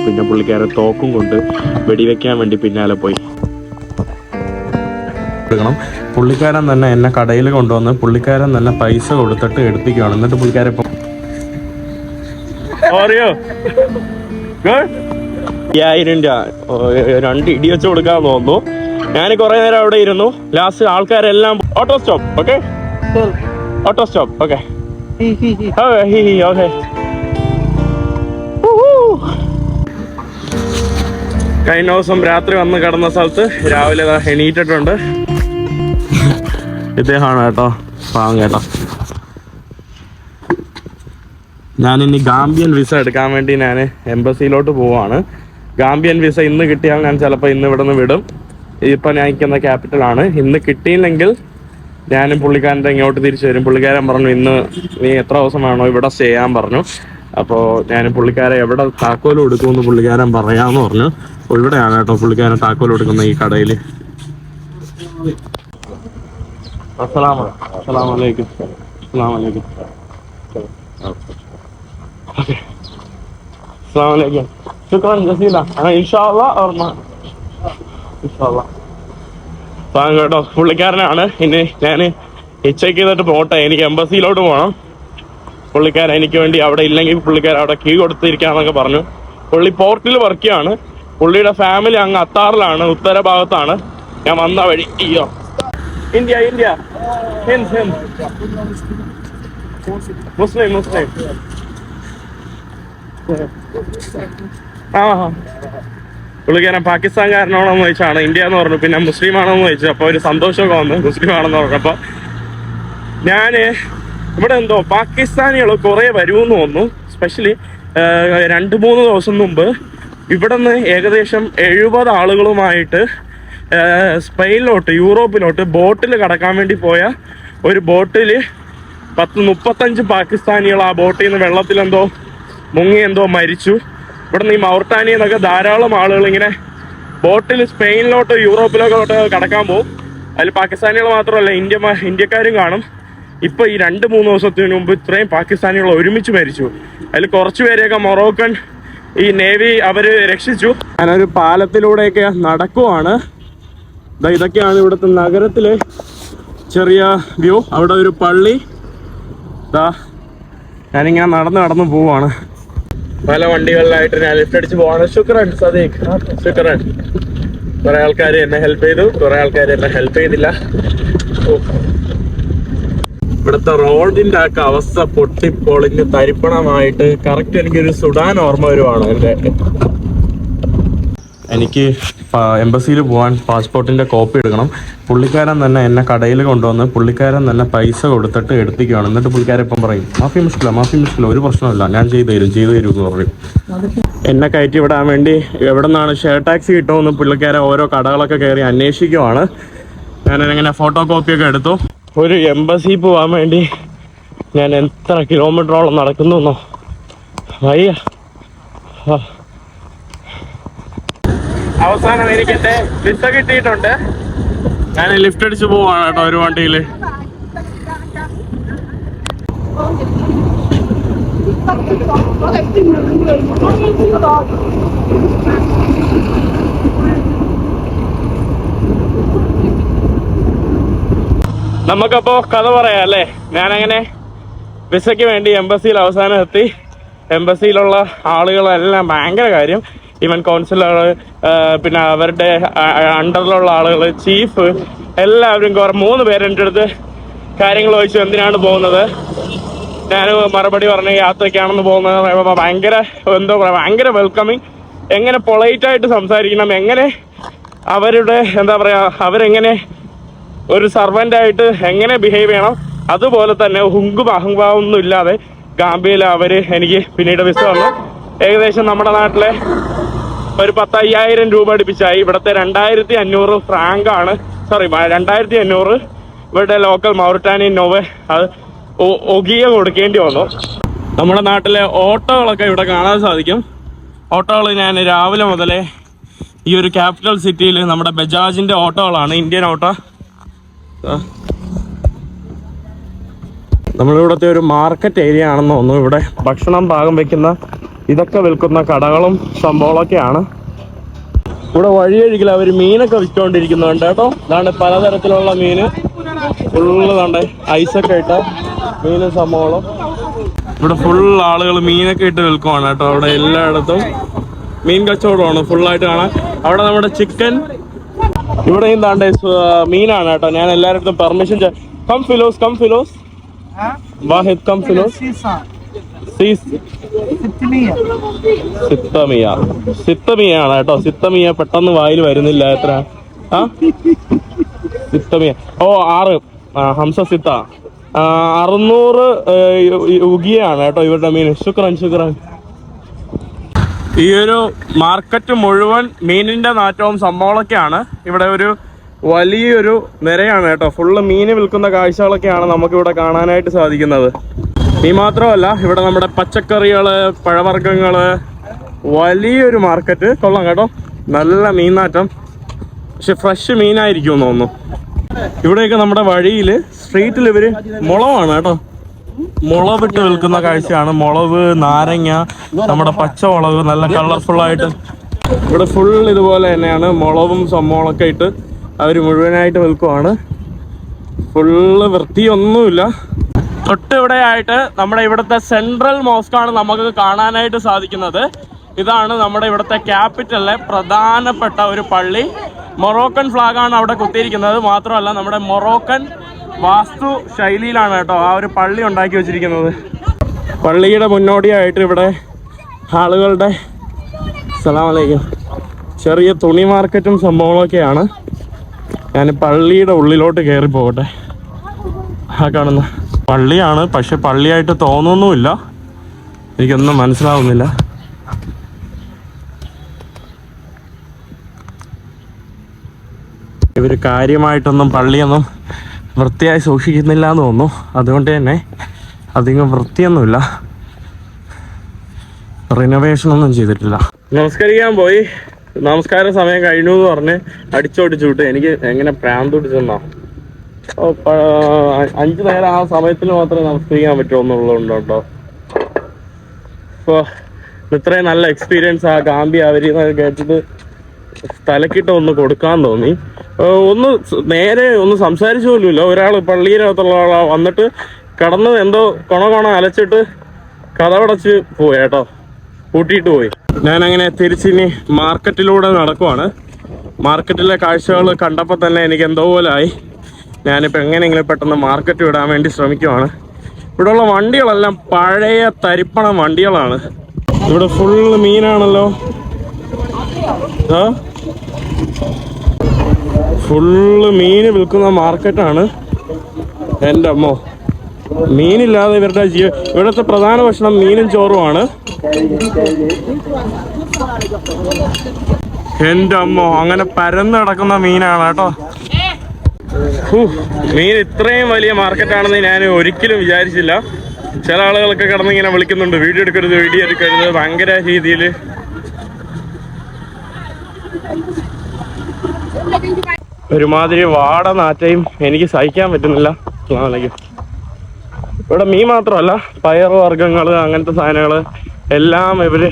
പിന്നെ പുള്ളിക്കാരൻ തോക്കും കൊണ്ട് വെടിവെക്കാൻ വേണ്ടി പിന്നാലെ പോയി. പുള്ളിക്കാരൻ തന്നെ എന്നെ കടയിൽ കൊണ്ടുവന്ന് പുള്ളിക്കാരൻ തന്നെ പൈസ കൊടുത്തിട്ട് എടുപ്പിക്കുകയാണ്. എന്നിട്ട് പുള്ളിക്കാരൻ ഇപ്പം 5000 രൂപ 2 ഇടി വെച്ച് കൊടുക്കാന്ന് തോന്നുന്നു. ഞാൻ കുറെ നേരം അവിടെ ഇരുന്നു. ലാസ്റ്റ് ആൾക്കാരെല്ലാം auto stop. Okay, auto stop. Okay, okay. കഴിഞ്ഞ ദിവസം രാത്രി വന്ന് കിടന്ന സ്ഥലത്ത് രാവിലെ എണീറ്റിട്ടുണ്ട്. ഇദ്ദേഹമാണ് കേട്ടോ, പാവം കേട്ടോ. ഞാനിനി ഗാംബിയൻ വിസ എടുക്കാൻ വേണ്ടി ഞാൻ എംബസിയിലോട്ട് പോവാണ്. ഗാംബിയൻ വിസ ഇന്ന് കിട്ടിയാൽ ഞാൻ ചിലപ്പോൾ ഇന്ന് ഇവിടെ നിന്ന് വിടും. ഇപ്പം ഞാൻ നിൽക്കുന്ന ക്യാപിറ്റലാണ്. ഇന്ന് കിട്ടിയില്ലെങ്കിൽ ഞാനും പുള്ളിക്കാരൻ്റെ ഇങ്ങോട്ട് തിരിച്ചു വരും. പുള്ളിക്കാരൻ പറഞ്ഞു ഇന്ന് നീ എത്ര ദിവസം വേണോ ഇവിടെ സ്റ്റേ ചെയ്യാൻ പറഞ്ഞു. അപ്പോൾ ഞാൻ പുള്ളിക്കാരെ എവിടെ താക്കോൽ കൊടുക്കുമെന്ന് പുള്ളിക്കാരൻ പറയാമെന്ന് പറഞ്ഞു. അപ്പോൾ ഇവിടെയാണ് കേട്ടോ പുള്ളിക്കാരൻ താക്കോൽ കൊടുക്കുന്ന ഈ കടയിൽ. അസ്സലാമലൈക്കും. അസ്സലാമലൈക്കും. ഓക്കെ, അസ്സലാമലൈക്കും. ശുക്രൻ ജസീല. ഇൻഷാല്ലാ ഇൻഷാല്ലാ. കേട്ടോ, പുള്ളിക്കാരനാണ്. ഇനി ഞാൻ ചെക്ക് ചെയ്തിട്ട് പോട്ടെ. എനിക്ക് എംബസിയിലോട്ട് പോകണം. പുള്ളിക്കാരൻ എനിക്ക് വേണ്ടി അവിടെ ഇല്ലെങ്കിൽ പുള്ളിക്കാരൻ അവിടെ കീ കൊടുത്തിരിക്കാന്നൊക്കെ പറഞ്ഞു. പുള്ളി പോർട്ടിൽ വർക്ക് ചെയ്യാണ്. പുള്ളിയുടെ ഫാമിലി അങ്ങ് അത്താറിലാണ്, ഉത്തര ഭാഗത്താണ്. ഞാൻ വന്ന വഴി. അയ്യോ, ഇന്ത്യ ഇന്ത്യ ഹിന്ദ് ഹിന്ദ് മുസ്ലിം മുസ്ലിം. പുള്ളിക്കാരൻ പാകിസ്ഥാൻകാരനാണോന്ന് ചോദിച്ചാണ് ഇന്ത്യ എന്ന് പറഞ്ഞു. പിന്നെ മുസ്ലിം ആണോന്ന് ചോദിച്ചു. അപ്പോൾ ഒരു സന്തോഷമൊക്കെ വന്നു മുസ്ലിം ആണെന്ന് പറഞ്ഞപ്പോൾ. ഞാൻ ഇവിടെ എന്തോ പാകിസ്ഥാനികൾ കുറേ വരുമെന്ന് തോന്നുന്നു. സ്പെഷ്യലി 2-3 ദിവസം മുമ്പ് ഇവിടെ നിന്ന് ഏകദേശം 70 ആളുകളുമായിട്ട് സ്പെയിനിലോട്ട്, യൂറോപ്പിലോട്ട് ബോട്ടിൽ കടക്കാൻ വേണ്ടി പോയ ഒരു ബോട്ടിൽ 35 പാകിസ്ഥാനികൾ ആ ബോട്ടിൽ നിന്ന് വെള്ളത്തിലെന്തോ മുങ്ങി എന്തോ മരിച്ചു. ഇവിടെ നിന്ന് ഈ മൗർട്ടാനിയിൽ നിന്നൊക്കെ ധാരാളം ആളുകൾ ഇങ്ങനെ ബോട്ടിൽ സ്പെയിനിലോട്ട് യൂറോപ്പിലോട്ട് കടക്കാൻ പോകും. അതിൽ പാകിസ്ഥാനികൾ മാത്രമല്ല, ഇന്ത്യക്കാരും കാണും. ഇപ്പോൾ ഈ 2-3 ദിവസത്തിന് മുമ്പ് ഇത്രയും പാകിസ്ഥാനികൾ ഒരുമിച്ച് മരിച്ചു. അതിൽ കുറച്ച് പേരെയൊക്കെ മൊറോക്കൻ ഈ നേവി അവർ രക്ഷിച്ചു. ഞാനൊരു പാലത്തിലൂടെയൊക്കെ നടക്കുവാണ്. ഇതൊക്കെയാണ് ഇവിടുത്തെ നഗരത്തിലെ ചെറിയ വ്യൂ. അവിടെ ഒരു പള്ളി. ഞാനിങ്ങനെ നടന്ന് പോവാണ്. പല വണ്ടികളിലായിട്ട് ഞാൻ ലിഫ്റ്റ് അടിച്ച് പോവാണ്. ശുക്രൻ സദീഖ്, ശുക്രൻ. കുറെ ആൾക്കാർ എന്നെ ഹെൽപ്പ് ചെയ്തു, കുറെ ആൾക്കാർ എന്നെ ഹെൽപ്പ് ചെയ്തില്ല. ഇവിടുത്തെ റോഡിന്റെ ഒക്കെ അവസ്ഥ പൊട്ടിപ്പൊളിഞ്ഞ് തരിപ്പണമായിട്ട് കറക്റ്റ് എനിക്കൊരു സുഡാൻ ഓർമ്മ വരുവാണ്. എനിക്ക് എംബസിയിൽ പോകാൻ പാസ്പോർട്ടിൻ്റെ കോപ്പി എടുക്കണം. പുള്ളിക്കാരൻ തന്നെ എന്നെ കടയിൽ കൊണ്ടുവന്ന് പുള്ളിക്കാരൻ തന്നെ പൈസ കൊടുത്തിട്ട് എടുപ്പിക്കുകയാണ്. എന്നിട്ട് പുള്ളിക്കാരൻ ഇപ്പം പറയും മാഫി മുഷ്കില ഒരു പ്രശ്നമില്ല, ഞാൻ ചെയ്തു തരും എന്ന് പറയും. എന്നെ കയറ്റി വിടാൻ വേണ്ടി എവിടെ നിന്നാണ് ഷെയർ ടാക്സി കിട്ടുമെന്ന് പുള്ളിക്കാരൻ ഓരോ കടകളൊക്കെ കയറി അന്വേഷിക്കുവാണ്. ഞാനിങ്ങനെ ഫോട്ടോ കോപ്പിയൊക്കെ എടുത്തു. ഒരു എംബസി പോകാൻ വേണ്ടി ഞാൻ എത്ര കിലോമീറ്ററോളം നടക്കുന്നു വയ്യ. അവസാനം എനിക്ക് എന്റെ വിസ കിട്ടിയിട്ടുണ്ട്. ഞാൻ ലിഫ്റ്റ് അടിച്ച് പോവാണ് കേട്ടോ ഒരു വണ്ടിയിൽ. നമുക്കപ്പോ കഥ പറയാം അല്ലേ. ഞാനങ്ങനെ വിസയ്ക്ക് വേണ്ടി എംബസിയിൽ അവസാനം എത്തി. എംബസിയിലുള്ള ആളുകളെല്ലാം ഭയങ്കര കാര്യം. ഈവൻ കൗൺസിലർ, പിന്നെ അവരുടെ അണ്ടറിലുള്ള ആളുകൾ, ചീഫ്, എല്ലാവരും 3 പേര് എൻ്റെ അടുത്ത് കാര്യങ്ങൾ ചോദിച്ചു. എന്തിനാണ് പോകുന്നത്? ഞാൻ മറുപടി പറഞ്ഞ യാത്രയ്ക്കാണെന്ന് പോകുന്നത്. ഭയങ്കര എന്തോ പറയുക, ഭയങ്കര വെൽക്കമിങ്. എങ്ങനെ പൊളൈറ്റായിട്ട് സംസാരിക്കണം, എങ്ങനെ അവരുടെ എന്താ പറയുക, അവരെങ്ങനെ ഒരു സർവൻ്റായിട്ട് എങ്ങനെ ബിഹേവ് ചെയ്യണം, അതുപോലെ തന്നെ അഹംഭാവം ഒന്നും ഇല്ലാതെ ഗാംബിയയിൽ അവർ എനിക്ക് പിന്നീട് വിസ വന്നു. ഏകദേശം നമ്മുടെ നാട്ടിലെ ഒരു 10,000 രൂപ അടുപ്പിച്ചായി. ഇവിടുത്തെ 2,500 ഫ്രാങ്കാണ്, 2,500 ഇവരുടെ ലോക്കൽ മൗറിറ്റാനിയൻ നോവേ അത് ഒഗിയ കൊടുക്കേണ്ടി വന്നു. നമ്മുടെ നാട്ടിലെ ഓട്ടോകളൊക്കെ ഇവിടെ കാണാൻ സാധിക്കും. ഓട്ടോകൾ ഞാൻ രാവിലെ മുതലേ ഈ ഒരു ക്യാപിറ്റൽ സിറ്റിയിൽ നമ്മുടെ ബജാജിൻ്റെ ഓട്ടോകളാണ്, ഇന്ത്യൻ ഓട്ടോ. നമ്മളിവിടുത്തെ ഒരു മാർക്കറ്റ് ഏരിയ ആണെന്ന് തോന്നുന്നു. ഇവിടെ ഭക്ഷണം പാകം വയ്ക്കുന്ന ഇതൊക്കെ വിൽക്കുന്ന കടകളും സംഭവങ്ങളൊക്കെയാണ്. ഇവിടെ വഴിയഴികിൽ അവർ മീനൊക്കെ വിറ്റുകൊണ്ടിരിക്കുന്നുണ്ട് കേട്ടോ. ഇതാണ്ട് പലതരത്തിലുള്ള മീന് ഫുള്ള് താണ്ട് ഐസൊക്കെ ഇട്ട മീനും സംഭവങ്ങളും. ഇവിടെ ഫുൾ ആളുകൾ മീനൊക്കെ ഇട്ട് വിൽക്കുവാണ് കേട്ടോ. അവിടെ എല്ലായിടത്തും മീൻ കച്ചവടമാണ് ഫുള്ളായിട്ട് കാണാൻ. അവിടെ നമ്മുടെ ചിക്കൻ, ഇവിടെയും താണ്ട് മീനാണ് കേട്ടോ. ഞാൻ എല്ലായിടത്തും പെർമിഷൻ കം ഫിലോസ് വാഹിദ് കം ഫിലോസ് സിത്തമിയാണ് കേട്ടോ. സിത്തമിയ പെട്ടെന്ന് വായിൽ വരുന്നില്ല. എത്ര സിത്തമിയ? ഓ 6 ഹംസ സിത്ത 600 ഉഗിയാണ് കേട്ടോ ഇവരുടെ മീൻ. ശുക്രൻ. ഈ ഒരു മാർക്കറ്റ് മുഴുവൻ മീനിന്റെ നാറ്റവും സംഭവങ്ങളൊക്കെയാണ്. ഇവിടെ ഒരു വലിയൊരു നിരയാണ് കേട്ടോ. ഫുള്ള് മീന് വിൽക്കുന്ന കാഴ്ചകളൊക്കെയാണ് നമുക്കിവിടെ കാണാനായിട്ട് സാധിക്കുന്നത്. ഈ മാത്രമല്ല, ഇവിടെ നമ്മുടെ പച്ചക്കറികള്, പഴവർഗ്ഗങ്ങള്, വലിയൊരു മാർക്കറ്റ്. കൊള്ളാം കേട്ടോ, നല്ല മീൻനാറ്റം. പക്ഷെ ഫ്രഷ് മീനായിരിക്കും എന്ന് തോന്നുന്നു. ഇവിടെയൊക്കെ നമ്മുടെ വഴിയിൽ സ്ട്രീറ്റിൽ ഇവര് മുളവാണ് കേട്ടോ, മുളവിട്ട് വിൽക്കുന്ന കാഴ്ചയാണ്. മുളവ്, നാരങ്ങ, നമ്മുടെ പച്ചമുളക് നല്ല കളർഫുള്ളായിട്ട് ഇവിടെ ഫുൾ ഇതുപോലെ തന്നെയാണ്. മുളവും സംഭവങ്ങളൊക്കെ ഇട്ട് അവർ മുഴുവനായിട്ട് വിൽക്കുവാണ്. ഫുള്ള് വൃത്തിയൊന്നുമില്ല. തൊട്ടിവിടെ ആയിട്ട് നമ്മുടെ ഇവിടുത്തെ സെൻട്രൽ മോസ്കാണ് നമുക്ക് കാണാനായിട്ട് സാധിക്കുന്നത്. ഇതാണ് നമ്മുടെ ഇവിടുത്തെ ക്യാപിറ്റലിലെ പ്രധാനപ്പെട്ട ഒരു പള്ളി. മൊറോക്കൻ ഫ്ലാഗാണ് അവിടെ കുത്തിയിരിക്കുന്നത്. മാത്രമല്ല നമ്മുടെ മൊറോക്കൻ വാസ്തു ശൈലിയിലാണ് കേട്ടോ ആ ഒരു പള്ളി ഉണ്ടാക്കി വെച്ചിരിക്കുന്നത്. പള്ളിയുടെ മുന്നോടിയായിട്ട് ഇവിടെ ആളുകളുടെ അസ്സലാമലൈക്കും ചെറിയ തുണി മാർക്കറ്റും സംഭവങ്ങളൊക്കെയാണ്. ഞാൻ പള്ളിയുടെ ഉള്ളിലോട്ട് കയറി പോകട്ടെ. ആ കാണുന്ന പള്ളിയാണ്, പക്ഷെ പള്ളിയായിട്ട് തോന്നുന്നുമില്ല. എനിക്കൊന്നും മനസ്സിലാവുന്നില്ല. ഇവർ കാര്യമായിട്ടൊന്നും പള്ളിയൊന്നും വൃത്തിയായി സൂക്ഷിക്കുന്നില്ല എന്ന് തോന്നുന്നു. അതുകൊണ്ട് തന്നെ അധികം വൃത്തിയൊന്നുമില്ല, റിനോവേഷനൊന്നും ചെയ്തിട്ടില്ല. നമസ്കരിക്കാൻ പോയി, നമസ്കാര സമയം കഴിഞ്ഞു എന്ന് പറഞ്ഞ് അടിച്ചോടിച്ചു വിട്ട് എനിക്ക് എങ്ങനെ പ്രാന്ത് പിടിച്ചെന്നോ. 5 നേരം ആ സമയത്തിൽ മാത്രമേ നമസ്കരിക്കാൻ പറ്റുമെന്നുള്ളതുകൊണ്ട് കേട്ടോ. ഇപ്പോൾ ഇത്രയും നല്ല എക്സ്പീരിയൻസ് ആ ഗാമ്പി അവർ കേട്ടിട്ട് തലക്കിട്ട് ഒന്ന് കൊടുക്കാൻ തോന്നി. ഒന്ന് നേരെ ഒന്ന് സംസാരിച്ചു പോലുമില്ല. ഒരാൾ പള്ളിയിനകത്തുള്ള ആളാ വന്നിട്ട് കടന്ന് എന്തോ കൊണ അലച്ചിട്ട് കഥവടച്ച് പോയി കേട്ടോ, കൂട്ടിയിട്ട് പോയി. ഞാനങ്ങനെ തിരിച്ചിനി മാർക്കറ്റിലൂടെ നടക്കുവാണ്. മാർക്കറ്റിലെ കാഴ്ചകൾ കണ്ടപ്പോൾ തന്നെ എനിക്ക് എന്തോ പോലായി. ഞാനിപ്പോൾ എങ്ങനെയെങ്കിലും പെട്ടെന്ന് മാർക്കറ്റ് വിടാൻ വേണ്ടി ശ്രമിക്കുവാണ്. ഇവിടെയുള്ള വണ്ടികളെല്ലാം പഴയ തരിപ്പണ വണ്ടികളാണ്. ഇവിടെ ഫുള്ള് മീനാണല്ലോ. ഫുള്ള് മീന് വിൽക്കുന്ന മാർക്കറ്റാണ്. എൻ്റെ അമ്മോ, മീനില്ലാതെ ഇവരുടെ ഇവിടുത്തെ പ്രധാന ഭക്ഷണം മീനും ചോറുമാണ്. എൻ്റെ അമ്മോ, അങ്ങനെ പരന്ന് കിടക്കുന്ന മീനാണ് കേട്ടോ. മീൻ ഇത്രയും വലിയ മാർക്കറ്റാണെന്ന് ഞാൻ ഒരിക്കലും വിചാരിച്ചില്ല. ചില ആളുകളൊക്കെ കിടന്നിങ്ങനെ വിളിക്കുന്നുണ്ട്, വീഡിയോ എടുക്കരുത് ഭയങ്കര രീതിയിൽ. ഒരുമാതിരി വാട നാറ്റയും എനിക്ക് സഹിക്കാൻ പറ്റുന്നില്ല. ഇവിടെ മീൻ മാത്രമല്ല, പയർ വർഗ്ഗങ്ങൾ, അങ്ങനത്തെ സാധനങ്ങൾ എല്ലാം ഇവർ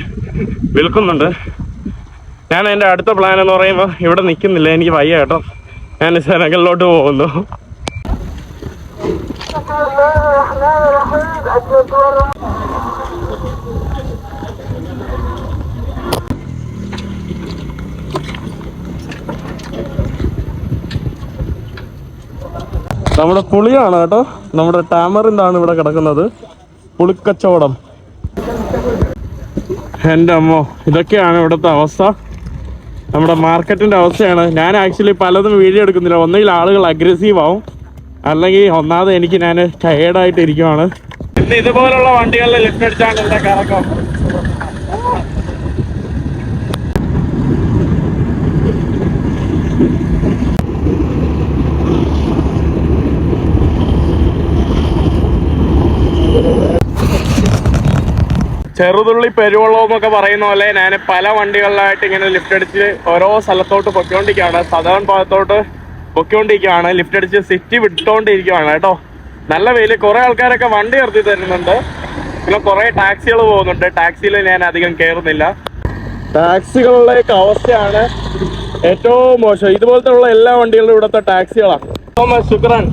വിൽക്കുന്നുണ്ട്. ഞാൻ എൻ്റെ അടുത്ത പ്ലാൻ എന്ന് പറയുമ്പോൾ ഇവിടെ നിൽക്കുന്നില്ല, എനിക്ക് വയ്യ കേട്ടോ. ഞാൻ സെനഗലിലോട്ട് പോകുന്നു. നമ്മുടെ പുളിയാണ് കേട്ടോ, നമ്മുടെ ടാമറിൻ്റാണ് ഇവിടെ കിടക്കുന്നത്. പുളിക്കച്ചവടം. എൻ്റെ അമ്മോ, ഇതൊക്കെയാണ് ഇവിടുത്തെ അവസ്ഥ. നമ്മുടെ മാർക്കറ്റിൻ്റെ അവസ്ഥയാണ്. ഞാൻ ആക്ച്വലി പലതും വീഡിയോ എടുക്കുന്നില്ല. ഒന്നുകിൽ ആളുകൾ അഗ്രസീവ് ആവും, അല്ലെങ്കിൽ ഒന്നാമത് ഞാൻ ടയേർഡായിട്ട് ഇരിക്കുവാണ്. ഇന്ന് ഇതുപോലുള്ള വണ്ടികളിൽ ലിഫ്റ്റ് അടിച്ചാണ് ഇവിടെ കറക്കം. ചെറുതുള്ളി പെരുവെള്ളം എന്നൊക്കെ പറയുന്ന പോലെ ഞാൻ പല വണ്ടികളിലായിട്ട് ഇങ്ങനെ ലിഫ്റ്റ് അടിച്ച് ഓരോ സ്ഥലത്തോട്ട് പൊയ്ക്കൊണ്ടിരിക്കുകയാണ്. സദേൺ ഭാഗത്തോട്ട് പൊയ്ക്കൊണ്ടിരിക്കുകയാണ്. ലിഫ്റ്റ് അടിച്ച് സിറ്റി വിട്ടുകൊണ്ടിരിക്കുകയാണ് കേട്ടോ. നല്ല വെയിൽ. കുറേ ആൾക്കാരൊക്കെ വണ്ടി നിർത്തി തരുന്നുണ്ട്. പിന്നെ കുറെ ടാക്സികൾ പോകുന്നുണ്ട്. ടാക്സിയിൽ ഞാൻ അധികം കയറുന്നില്ല. ടാക്സികളുടെയൊക്കെ അവസ്ഥയാണ് ഏറ്റവും മോശം. ഇതുപോലത്തെ ഉള്ള എല്ലാ വണ്ടികളും ഇവിടുത്തെ ടാക്സികളാണ്. ശുക്രാൻ.